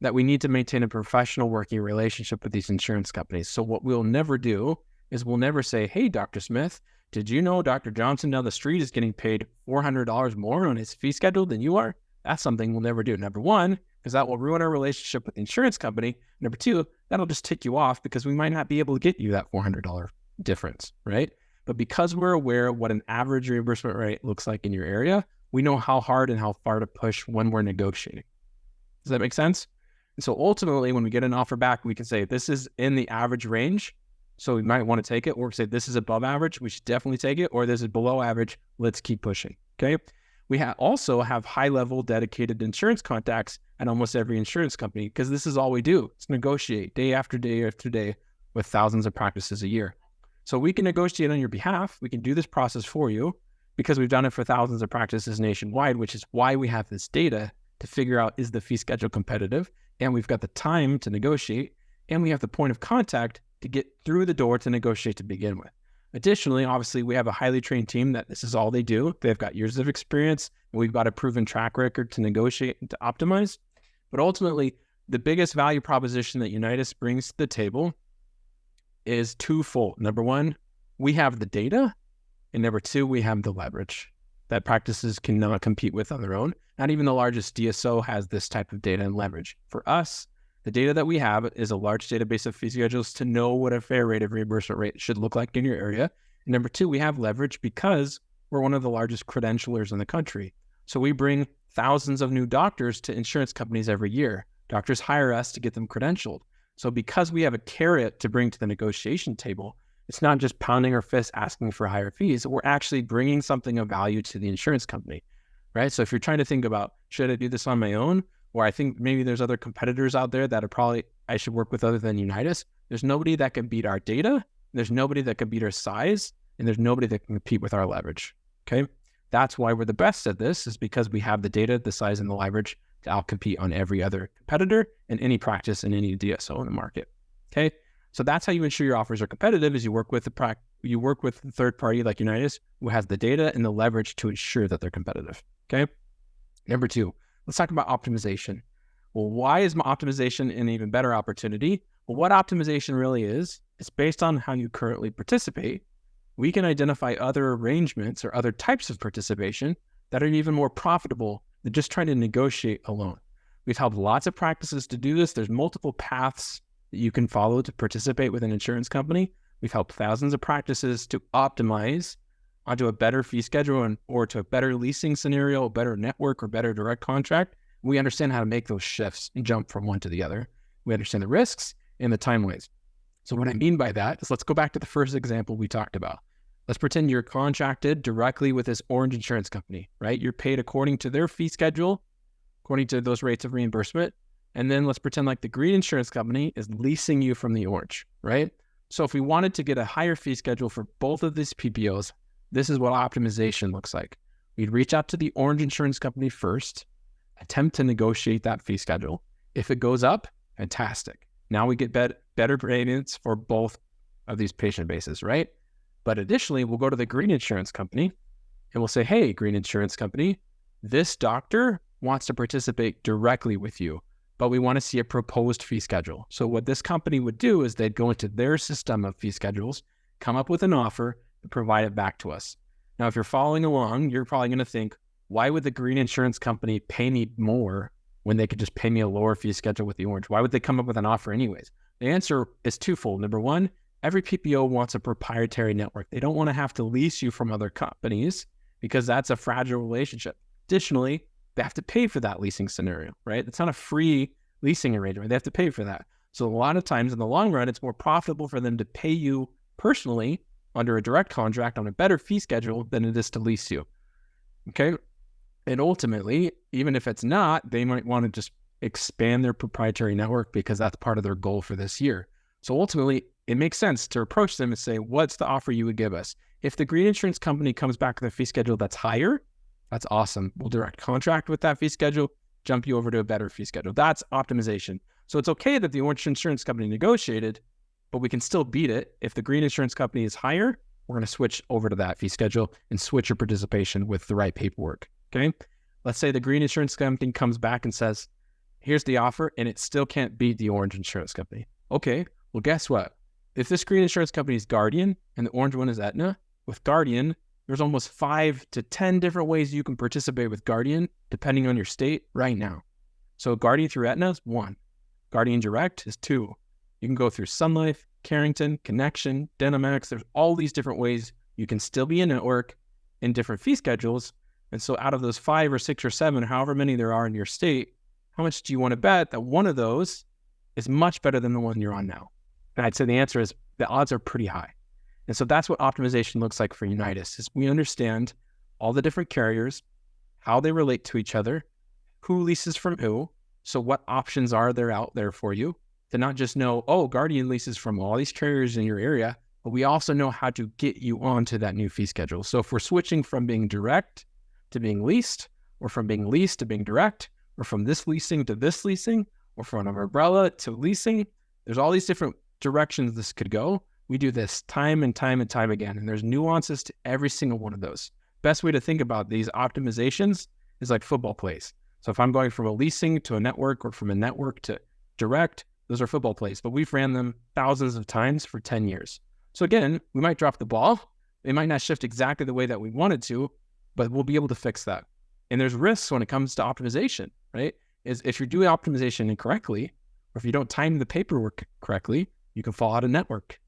that we need to maintain a professional working relationship with these insurance companies. So what we'll never do is we'll never say, hey, Dr. Smith, did you know Dr. Johnson down the street is getting paid $400 more on his fee schedule than you are? That's something we'll never do. Number one, because that will ruin our relationship with the insurance company. Number two, that'll just tick you off because we might not be able to get you that $400 difference, right? But because we're aware of what an average reimbursement rate looks like in your area, we know how hard and how far to push when we're negotiating. Does that make sense? And so ultimately, when we get an offer back, we can say this is in the average range, so we might want to take it, or say this is above average, we should definitely take it, or this is below average, let's keep pushing, okay? We also have high-level dedicated insurance contacts at almost every insurance company because this is all we do. It's negotiate day after day after day with thousands of practices a year. So we can negotiate on your behalf. We can do this process for you because we've done it for thousands of practices nationwide, which is why we have this data to figure out, is the fee schedule competitive? And we've got the time to negotiate, and we have the point of contact to get through the door to negotiate to begin with. Additionally, obviously, we have a highly trained team that this is all they do. They've got years of experience, and we've got a proven track record to negotiate and to optimize. But ultimately, the biggest value proposition that Unitas brings to the table is twofold. Number one, we have the data, and number two, we have the leverage that practices cannot compete with on their own. Not even the largest DSO has this type of data and leverage. For us, the data that we have is a large database of fee schedules to know what a fair rate of reimbursement rate should look like in your area. And number two, we have leverage because we're one of the largest credentialers in the country. So we bring thousands of new doctors to insurance companies every year. Doctors hire us to get them credentialed. So because we have a carrot to bring to the negotiation table, it's not just pounding our fist asking for higher fees. We're actually bringing something of value to the insurance company, right? So if you're trying to think about, should I do this on my own? Or I think maybe there's other competitors out there that are probably I should work with other than Unitas. There's nobody that can beat our data. There's nobody that can beat our size. And there's nobody that can compete with our leverage, okay? That's why we're the best at this, is because we have the data, the size, and the leverage to outcompete on every other competitor and any practice and any DSO in the market, okay? So that's how you ensure your offers are competitive, is you work with a third party like Unitas who has the data and the leverage to ensure that they're competitive, okay? Number two, let's talk about optimization. Well, why is optimization an even better opportunity? Well, what optimization really is based on how you currently participate. We can identify other arrangements or other types of participation that are even more profitable than just trying to negotiate alone. We've helped lots of practices to do this. There's multiple paths that you can follow to participate with an insurance company. We've helped thousands of practices to optimize onto a better fee schedule or to a better leasing scenario, a better network, or better direct contract. We understand how to make those shifts and jump from one to the other. We understand the risks and the timelines. So what I mean by that is, let's go back to the first example we talked about. Let's pretend you're contracted directly with this orange insurance company, right? You're paid according to their fee schedule, according to those rates of reimbursement. And then let's pretend like the green insurance company is leasing you from the orange, right? So if we wanted to get a higher fee schedule for both of these PPOs, this is what optimization looks like. We'd reach out to the orange insurance company first, attempt to negotiate that fee schedule. If it goes up, fantastic. Now we get better payments for both of these patient bases, right? But additionally, we'll go to the green insurance company and we'll say, hey, green insurance company, this doctor wants to participate directly with you, but we want to see a proposed fee schedule. So what this company would do is they'd go into their system of fee schedules, come up with an offer, and provide it back to us. Now, if you're following along, you're probably going to think, why would the green insurance company pay me more when they could just pay me a lower fee schedule with the orange? Why would they come up with an offer anyways? The answer is twofold. Number one, every PPO wants a proprietary network. They don't want to have to lease you from other companies because that's a fragile relationship. Additionally, they have to pay for that leasing scenario, right? It's not a free leasing arrangement. They have to pay for that. So a lot of times in the long run, it's more profitable for them to pay you personally under a direct contract on a better fee schedule than it is to lease you, okay? And ultimately, even if it's not, they might want to just expand their proprietary network because that's part of their goal for this year. So ultimately, it makes sense to approach them and say, what's the offer you would give us? If the green insurance company comes back with a fee schedule that's higher, that's awesome. We'll direct contract with that fee schedule, jump you over to a better fee schedule. That's optimization. So it's okay that the orange insurance company negotiated, but we can still beat it. If the green insurance company is higher, we're going to switch over to that fee schedule and switch your participation with the right paperwork, okay? Let's say the green insurance company comes back and says, here's the offer, and it still can't beat the orange insurance company. Okay, well, guess what? If this green insurance company is Guardian and the orange one is Aetna, with Guardian, there's almost 5 to 10 different ways you can participate with Guardian, depending on your state right now. So Guardian through Aetna is 1. Guardian Direct is 2. You can go through Sun Life, Carrington, Connection, Dynamax. There's all these different ways you can still be a network in different fee schedules. And so out of those 5 or 6 or 7, however many there are in your state, how much do you want to bet that one of those is much better than the one you're on now? And I'd say the answer is the odds are pretty high. And so that's what optimization looks like for Unitas, is we understand all the different carriers, how they relate to each other, who leases from who, so what options are there out there for you, to not just know, oh, Guardian leases from all these carriers in your area, but we also know how to get you onto that new fee schedule. So if we're switching from being direct to being leased, or from being leased to being direct, or from this leasing to this leasing, or from an umbrella to leasing, there's all these different directions this could go. We do this time and time and time again, and there's nuances to every single one of those. Best way to think about these optimizations is like football plays. So if I'm going from a leasing to a network or from a network to direct, those are football plays, but we've ran them thousands of times for 10 years. So again, we might drop the ball. It might not shift exactly the way that we wanted to, but we'll be able to fix that. And there's risks when it comes to optimization, right? Is if you're doing optimization incorrectly, or if you don't time the paperwork correctly, you can fall out of network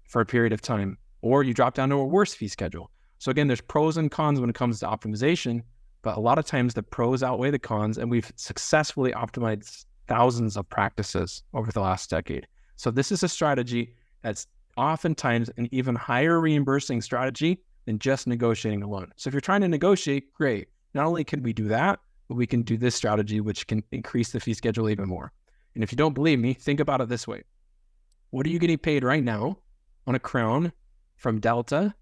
for a period of time, or you drop down to a worse fee schedule. So again, there's pros and cons when it comes to optimization, but a lot of times the pros outweigh the cons, and we've successfully optimized thousands of practices over the last decade. So this is a strategy that's oftentimes an even higher reimbursing strategy than just negotiating alone. So if you're trying to negotiate, great. Not only can we do that, but we can do this strategy, which can increase the fee schedule even more. And if you don't believe me, think about it this way. What are you getting paid right now on a crown from Delta,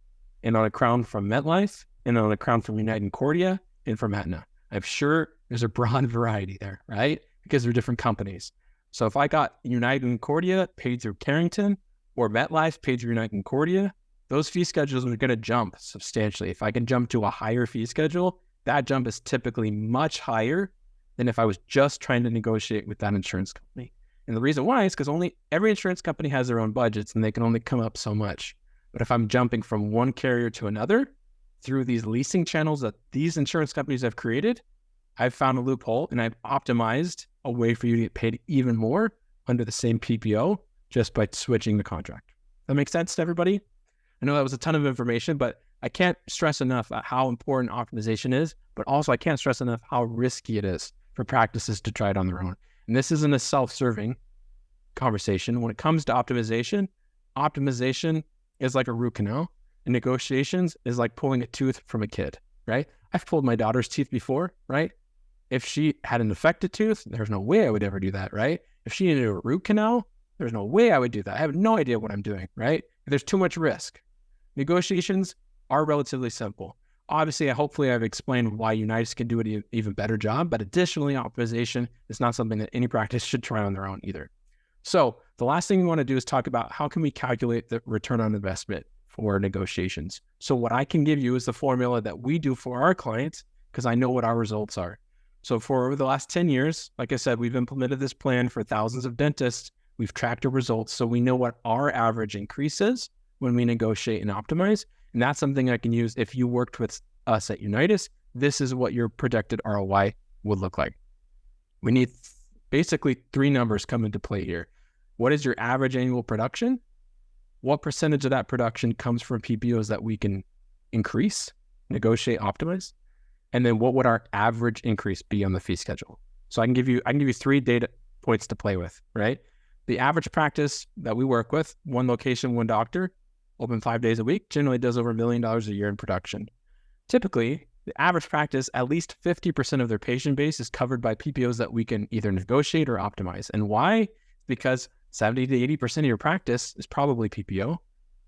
and on a crown from MetLife, and on a crown from United Cordia, and from Aetna? I'm sure there's a broad variety there, right? Because they're different companies. So if I got United Cordia paid through Carrington, or MetLife paid through United Cordia, those fee schedules are going to jump substantially. If I can jump to a higher fee schedule, that jump is typically much higher than if I was just trying to negotiate with that insurance company. And the reason why is because every insurance company has their own budgets, and they can only come up so much. But if I'm jumping from one carrier to another through these leasing channels that these insurance companies have created, I've found a loophole, and I've optimized a way for you to get paid even more under the same PPO just by switching the contract. That makes sense to everybody? I know that was a ton of information, but I can't stress enough how important optimization is, but also I can't stress enough how risky it is for practices to try it on their own. And this isn't a self-serving conversation. When it comes to optimization is like a root canal, and negotiations is like pulling a tooth from a kid, right? I've pulled my daughter's teeth before, right? If she had an affected tooth, there's no way I would ever do that, right? If she needed a root canal, there's no way I would do that. I have no idea what I'm doing, right? There's too much risk. Negotiations are relatively simple. Obviously, hopefully I've explained why Unitas can do an even better job, but additionally, optimization is not something that any practice should try on their own either. So The last thing we want to do is talk about how can we calculate the return on investment for negotiations. So what I can give you is the formula that we do for our clients because I know what our results are. So for over the last 10 years, like I said, we've implemented this plan for thousands of dentists. We've tracked our results, so we know what our average increase is when we negotiate and optimize. And that's something I can use if you worked with us at Unitas. This is what your projected ROI would look like. We need basically 3 numbers come into play here. What is your average annual production? What percentage of that production comes from PPOs that we can increase, negotiate, optimize? And then what would our average increase be on the fee schedule? So I can give you 3 data points to play with, right? The average practice that we work with, 1 location, 1 doctor, open 5 days a week, generally does over $1 million a year in production. Typically, the average practice, at least 50% of their patient base is covered by PPOs that we can either negotiate or optimize. And why? Because 70 to 80% of your practice is probably PPO.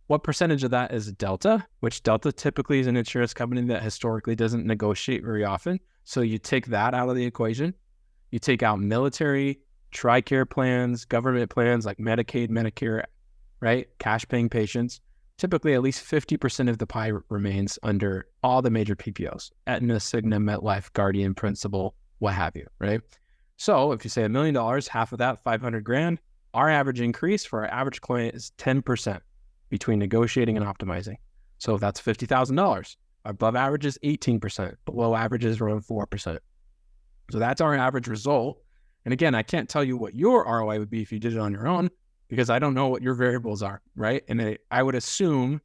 What percentage of that is Delta, which Delta typically is an insurance company that historically doesn't negotiate very often. So you take that out of the equation. You take out military, TRICARE plans, government plans like Medicaid, Medicare, right? Cash paying patients. Typically, at least 50% of the pie remains under all the major PPOs, Aetna, Cigna, MetLife, Guardian, Principal, what have you, right? So if you say $1 million, half of that, $500,000, our average increase for our average client is 10% between negotiating and optimizing. So that's $50,000. Above average is 18%. Below average is around 4%. So that's our average result. And again, I can't tell you what your ROI would be if you did it on your own because I don't know what your variables are, right? And I would assume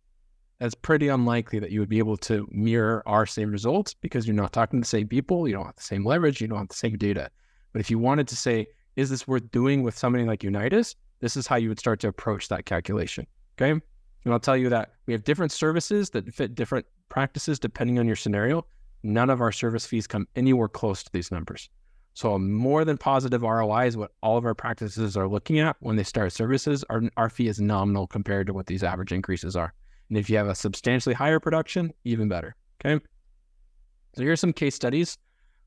that's pretty unlikely that you would be able to mirror our same results because you're not talking to the same people, you don't have the same leverage, you don't have the same data. But if you wanted to say, is this worth doing with somebody like Unitas? This is how you would start to approach that calculation, okay? And I'll tell you that we have different services that fit different practices depending on your scenario. None of our service fees come anywhere close to these numbers. So a more than positive ROI is what all of our practices are looking at when they start services. Our fee is nominal compared to what these average increases are. And if you have a substantially higher production, even better, okay? So here's some case studies.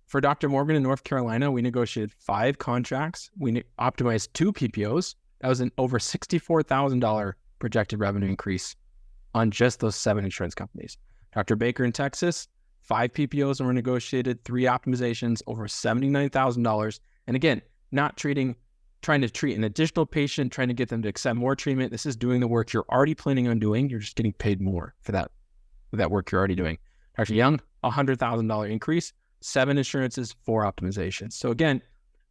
For Dr. Morgan in North Carolina, we negotiated 5 contracts. We optimized 2 PPOs. That was an over $64,000 projected revenue increase on just those 7 insurance companies. Dr. Baker in Texas, 5 PPOs were negotiated, 3 optimizations, over $79,000. And again, not trying to treat an additional patient, trying to get them to accept more treatment. This is doing the work you're already planning on doing. You're just getting paid more for that work you're already doing. Dr. Young, $100,000 increase, 7 insurances, 4 optimizations. So again,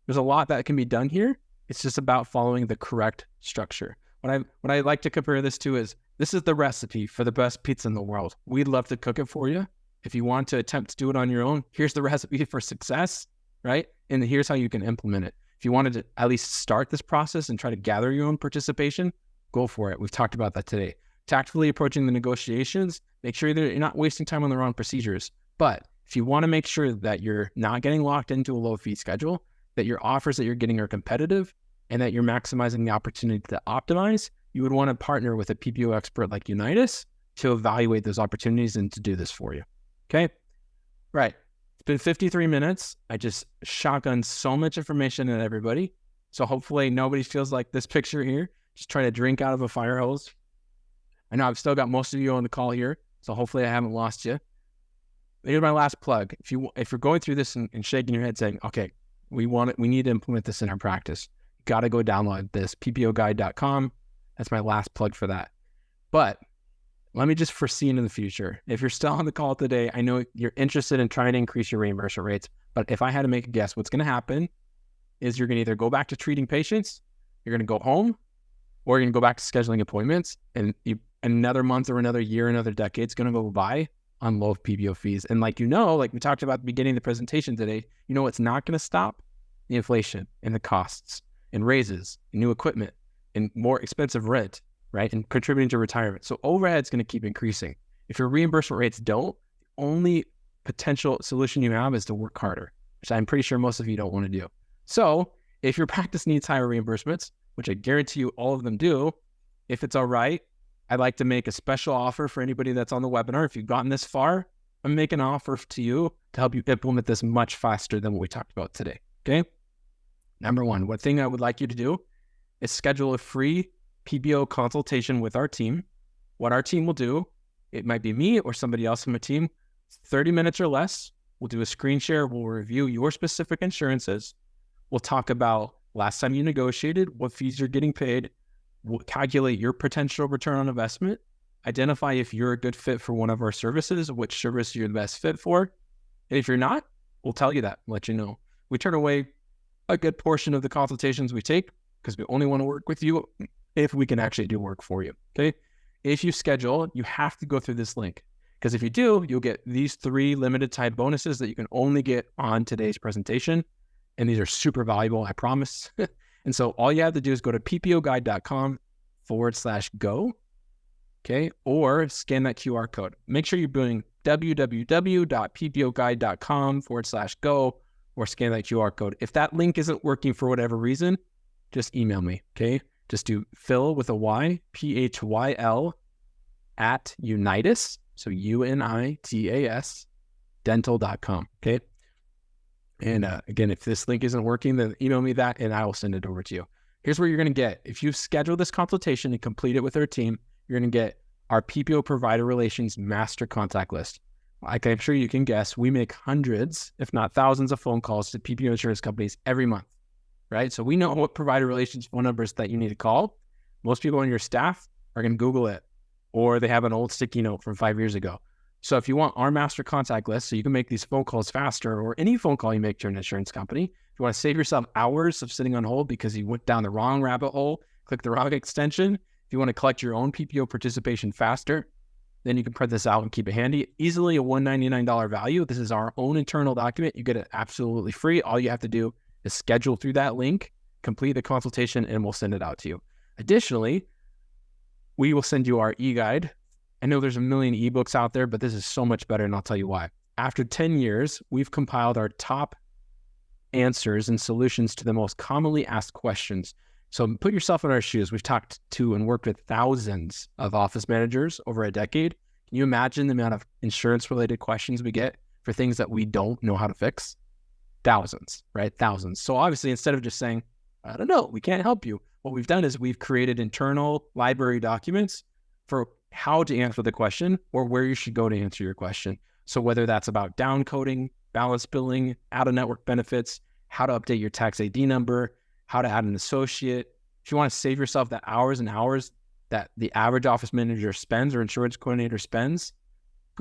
there's a lot that can be done here. It's just about following the correct structure. What I like to compare this to is, this is the recipe for the best pizza in the world. We'd love to cook it for you. If you want to attempt to do it on your own, here's the recipe for success, right? And here's how you can implement it. If you wanted to at least start this process and try to gather your own participation, go for it. We've talked about that today. Tactfully approaching the negotiations, make sure that you're not wasting time on the wrong procedures. But if you want to make sure that you're not getting locked into a low fee schedule, that your offers that you're getting are competitive, and that you're maximizing the opportunity to optimize, you would want to partner with a PPO expert like Unitas to evaluate those opportunities and to do this for you. Okay? Right. It's been 53 minutes. I just shotgunned so much information at everybody. So hopefully nobody feels like this picture here, just trying to drink out of a fire hose. I know I've still got most of you on the call here, so hopefully I haven't lost you. Here's my last plug. If you're going through this and shaking your head saying, okay, we need to implement this in our practice, you got to go download this, ppoguide.com. That's my last plug for that. But let me just foresee into the future. If you're still on the call today, I know you're interested in trying to increase your reimbursement rates, but if I had to make a guess, what's going to happen is you're going to either go back to treating patients, you're going to go home, or you're going to go back to scheduling appointments, and another month or another year, another decade is going to go by on low PPO fees. And like we talked about at the beginning of the presentation today, what's not going to stop? The inflation and the costs and raises and new equipment and more expensive rent, right? And contributing to retirement. So overhead's going to keep increasing. If your reimbursement rates don't, the only potential solution you have is to work harder, which I'm pretty sure most of you don't want to do. So if your practice needs higher reimbursements, which I guarantee you all of them do, if it's all right, I'd like to make a special offer for anybody that's on the webinar. If you've gotten this far, I'm making an offer to you to help you implement this much faster than what we talked about today, okay? Number one, what thing I would like you to do is schedule a free PPO consultation with our team. What our team will do, it might be me or somebody else from my team, 30 minutes or less. We'll do a screen share. We'll review your specific insurances. We'll talk about last time you negotiated, what fees you're getting paid. We'll calculate your potential return on investment, identify if you're a good fit for one of our services, which service you're the best fit for. And if you're not, we'll tell you that, let you know. We turn away a good portion of the consultations we take because we only want to work with you if we can actually do work for you, okay? If you schedule, you have to go through this link because if you do, you'll get these 3 limited time bonuses that you can only get on today's presentation. And these are super valuable, I promise. And so all you have to do is go to ppoguide.com/go, okay? Or scan that QR code. Make sure you're doing www.ppoguide.com/go or scan that QR code. If that link isn't working for whatever reason, just email me, okay? Just do Phil with a Y, PHYL at Unitas, so UNITAS, dental.com, okay? And again, if this link isn't working, then email me that and I will send it over to you. Here's what you're going to get. If you schedule this consultation and complete it with our team, you're going to get our PPO Provider Relations Master Contact List. Like I'm sure you can guess, we make hundreds, if not thousands of phone calls to PPO insurance companies every month, right? So we know what provider relations phone numbers that you need to call. Most people on your staff are going to Google it, or they have an old sticky note from 5 years ago. So if you want our master contact list so you can make these phone calls faster, or any phone call you make to an insurance company, if you want to save yourself hours of sitting on hold because you went down the wrong rabbit hole, click the wrong extension, if you want to collect your own PPO participation faster, then you can print this out and keep it handy. Easily a $199 value. This is our own internal document. You get it absolutely free. All you have to do is schedule through that link, complete the consultation, and we'll send it out to you. Additionally, we will send you our e-guide. I know there's a million ebooks out there, but this is so much better, and I'll tell you why. After 10 years, we've compiled our top answers and solutions to the most commonly asked questions. So put yourself in our shoes. We've talked to and worked with thousands of office managers over a decade. Can you imagine the amount of insurance-related questions we get for things that we don't know how to fix? Thousands, right? Thousands. So obviously, instead of just saying, I don't know, we can't help you, what we've done is we've created internal library documents for how to answer the question or where you should go to answer your question. So whether that's about down coding, balance billing, out-of-network benefits, how to update your tax ID number, how to add an associate. If you want to save yourself the hours and hours that the average office manager spends or insurance coordinator spends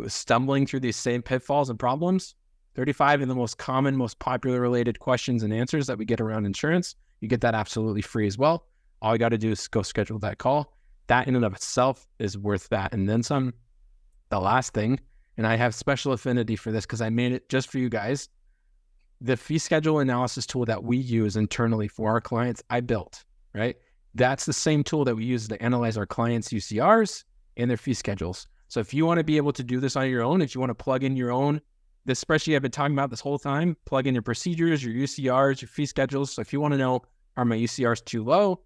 stumbling through these same pitfalls and problems, 35 of the most common, most popular related questions and answers that we get around insurance, you get that absolutely free as well. All you got to do is go schedule that call. That in and of itself is worth that and then some. The last thing, and I have special affinity for this because I made it just for you guys, the fee schedule analysis tool that we use internally for our clients, I built, right? That's the same tool that we use to analyze our clients' UCRs and their fee schedules. So if you want to be able to do this on your own, if you want to plug in your own, this spreadsheet I've been talking about this whole time, plug in your procedures, your UCRs, your fee schedules. So if you want to know, are my UCRs too low?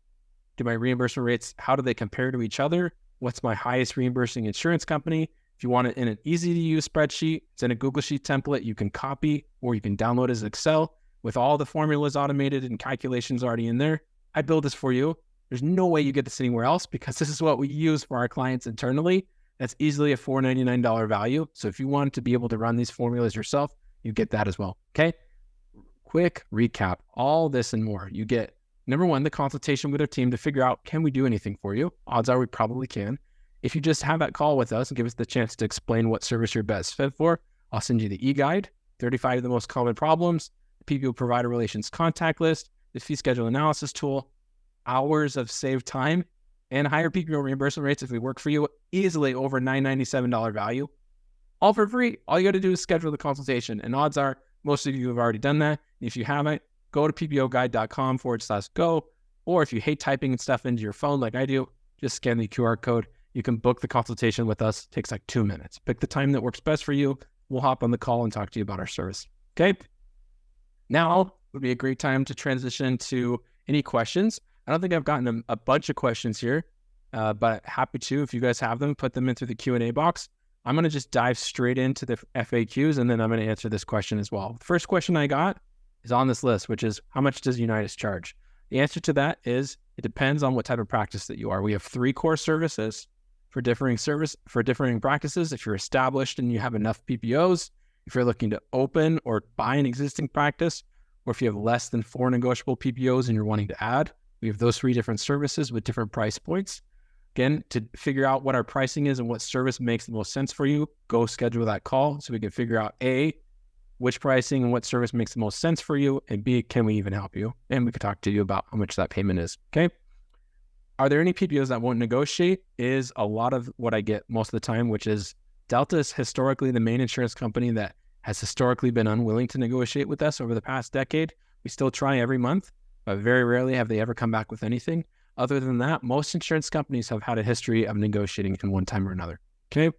Do my reimbursement rates, how do they compare to each other? What's my highest reimbursing insurance company? If you want it in an easy to use spreadsheet, it's in a Google Sheet template you can copy or you can download as Excel with all the formulas automated and calculations already in there. I build this for you. There's no way you get this anywhere else because this is what we use for our clients internally. That's easily a $499 value. So if you want to be able to run these formulas yourself, you get that as well. Okay. Quick recap, all this and more. You get, number one, the consultation with our team to figure out, can we do anything for you? Odds are we probably can. If you just have that call with us and give us the chance to explain what service you're best fit for, I'll send you the e-guide, 35 of the most common problems, the PPO Provider Relations Contact List, the fee schedule analysis tool, hours of saved time, and higher PPO reimbursement rates if we work for you, easily over $997 value. All for free. All you got to do is schedule the consultation. And odds are most of you have already done that. If you haven't, go to ppoguide.com/go. Or if you hate typing and stuff into your phone like I do, just scan the QR code. You can book the consultation with us. It takes like 2 minutes. Pick the time that works best for you. We'll hop on the call and talk to you about our service. Okay. Now would be a great time to transition to any questions. I don't think I've gotten a bunch of questions here, but happy to, if you guys have them, put them into the Q&A box. I'm going to just dive straight into the FAQs, and then I'm going to answer this question as well. The first question I got is on this list, which is, how much does Unitas charge? The answer to that is it depends on what type of practice that you are. We have 3 core services for differing practices. If you're established and you have enough PPOs, if you're looking to open or buy an existing practice, or if you have less than 4 negotiable PPOs and you're wanting to add, we have those 3 different services with different price points. Again, to figure out what our pricing is and what service makes the most sense for you, go schedule that call so we can figure out A, which pricing and what service makes the most sense for you, and B, can we even help you? And we could talk to you about how much that payment is, okay? Are there any PPOs that won't negotiate? Is a lot of what I get most of the time, which is Delta is historically the main insurance company that has historically been unwilling to negotiate with us over the past decade. We still try every month, but very rarely have they ever come back with anything. Other than that, most insurance companies have had a history of negotiating in one time or another, okay?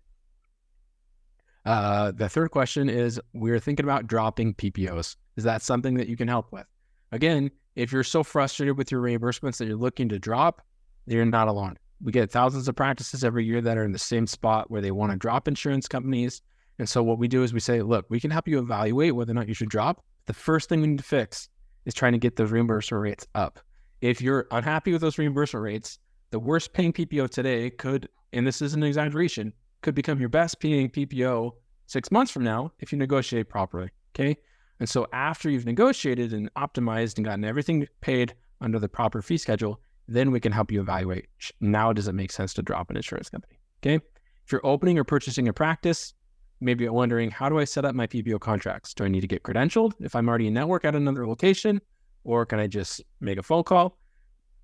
The third question is, we're thinking about dropping PPOs. Is that something that you can help with? Again, if you're so frustrated with your reimbursements that you're looking to drop, you're not alone. We get thousands of practices every year that are in the same spot where they want to drop insurance companies. And so what we do is we say, look, we can help you evaluate whether or not you should drop. The first thing we need to fix is trying to get those reimbursement rates up. If you're unhappy with those reimbursement rates, the worst paying PPO today could, and this is an exaggeration, could become your best paying PPO 6 months from now if you negotiate properly, okay? And so after you've negotiated and optimized and gotten everything paid under the proper fee schedule, then we can help you evaluate. Now, does it make sense to drop an insurance company, okay? If you're opening or purchasing a practice, maybe you're wondering, how do I set up my PPO contracts? Do I need to get credentialed if I'm already in network at another location? Or can I just make a phone call?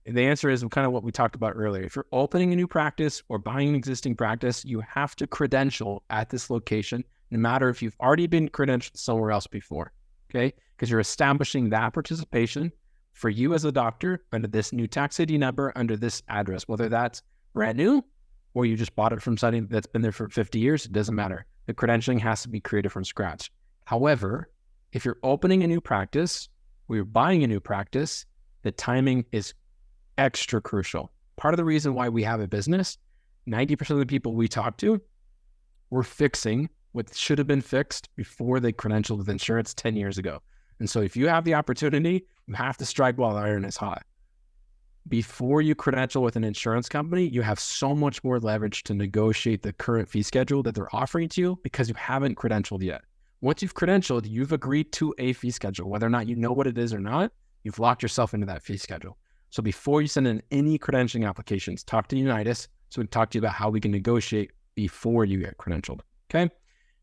And the answer is kind of what we talked about earlier. If you're opening a new practice or buying an existing practice, you have to credential at this location, no matter if you've already been credentialed somewhere else before, okay? Because you're establishing that participation for you as a doctor under this new tax ID number, under this address, whether that's brand new or you just bought it from somebody that's been there for 50 years, it doesn't matter. The credentialing has to be created from scratch. However, if you're opening a new practice or you're buying a new practice, the timing is extra crucial. Part of the reason why we have a business, 90% of the people we talk to, we're fixing what should have been fixed before they credentialed with insurance 10 years ago. And so if you have the opportunity, you have to strike while the iron is hot. Before you credential with an insurance company, you have so much more leverage to negotiate the current fee schedule that they're offering to you because you haven't credentialed yet. Once you've credentialed, you've agreed to a fee schedule. Whether or not you know what it is or not, you've locked yourself into that fee schedule. So before you send in any credentialing applications, talk to Unitas so we can talk to you about how we can negotiate before you get credentialed, okay?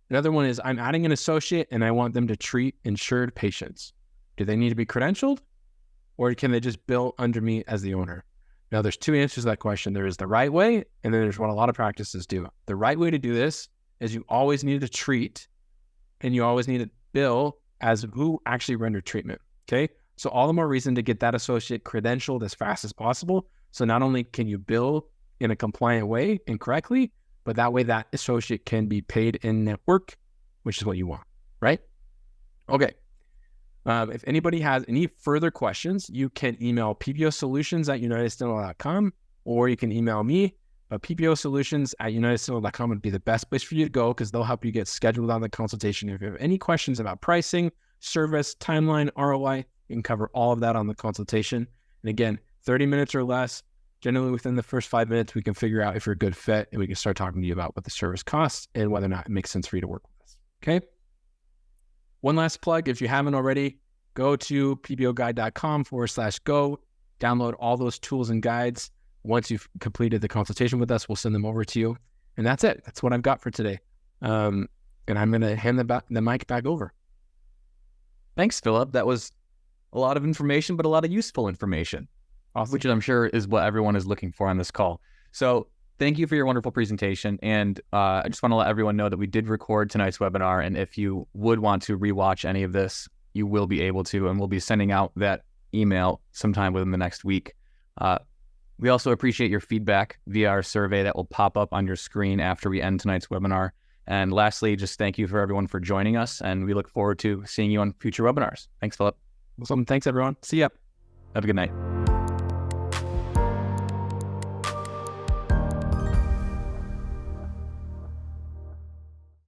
Another one is, I'm adding an associate and I want them to treat insured patients. Do they need to be credentialed or can they just bill under me as the owner? Now, there's 2 answers to that question. There is the right way, and then there's what a lot of practices do. The right way to do this is you always need to treat and you always need to bill as who actually rendered treatment, okay? So all the more reason to get that associate credentialed as fast as possible. So not only can you bill in a compliant way and correctly, but that way that associate can be paid in network, which is what you want, right? Okay. If anybody has any further questions, you can email pposolutions@unitasdental.com, or you can email me. pposolutions@unitasdental.com would be the best place for you to go because they'll help you get scheduled on the consultation. If you have any questions about pricing, service, timeline, ROI, you can cover all of that on the consultation. And again, 30 minutes or less. Generally within the first 5 minutes, we can figure out if you're a good fit and we can start talking to you about what the service costs and whether or not it makes sense for you to work with us, okay? One last plug, if you haven't already, go to ppoguide.com/go, download all those tools and guides. Once you've completed the consultation with us, we'll send them over to you. And that's it. That's what I've got for today. And I'm going to hand the mic back over. Thanks, Philip. That was a lot of information, but a lot of useful information, Awesome. which I'm sure is what everyone is looking for on this call. So thank you for your wonderful presentation. And I just want to let everyone know that we did record tonight's webinar. And if you would want to rewatch any of this, you will be able to, and we'll be sending out that email sometime within the next week. We also appreciate your feedback via our survey that will pop up on your screen after we end tonight's webinar. And lastly, just thank you for everyone for joining us, and we look forward to seeing you on future webinars. Thanks, Philip. Awesome. Thanks, everyone. See ya. Have a good night.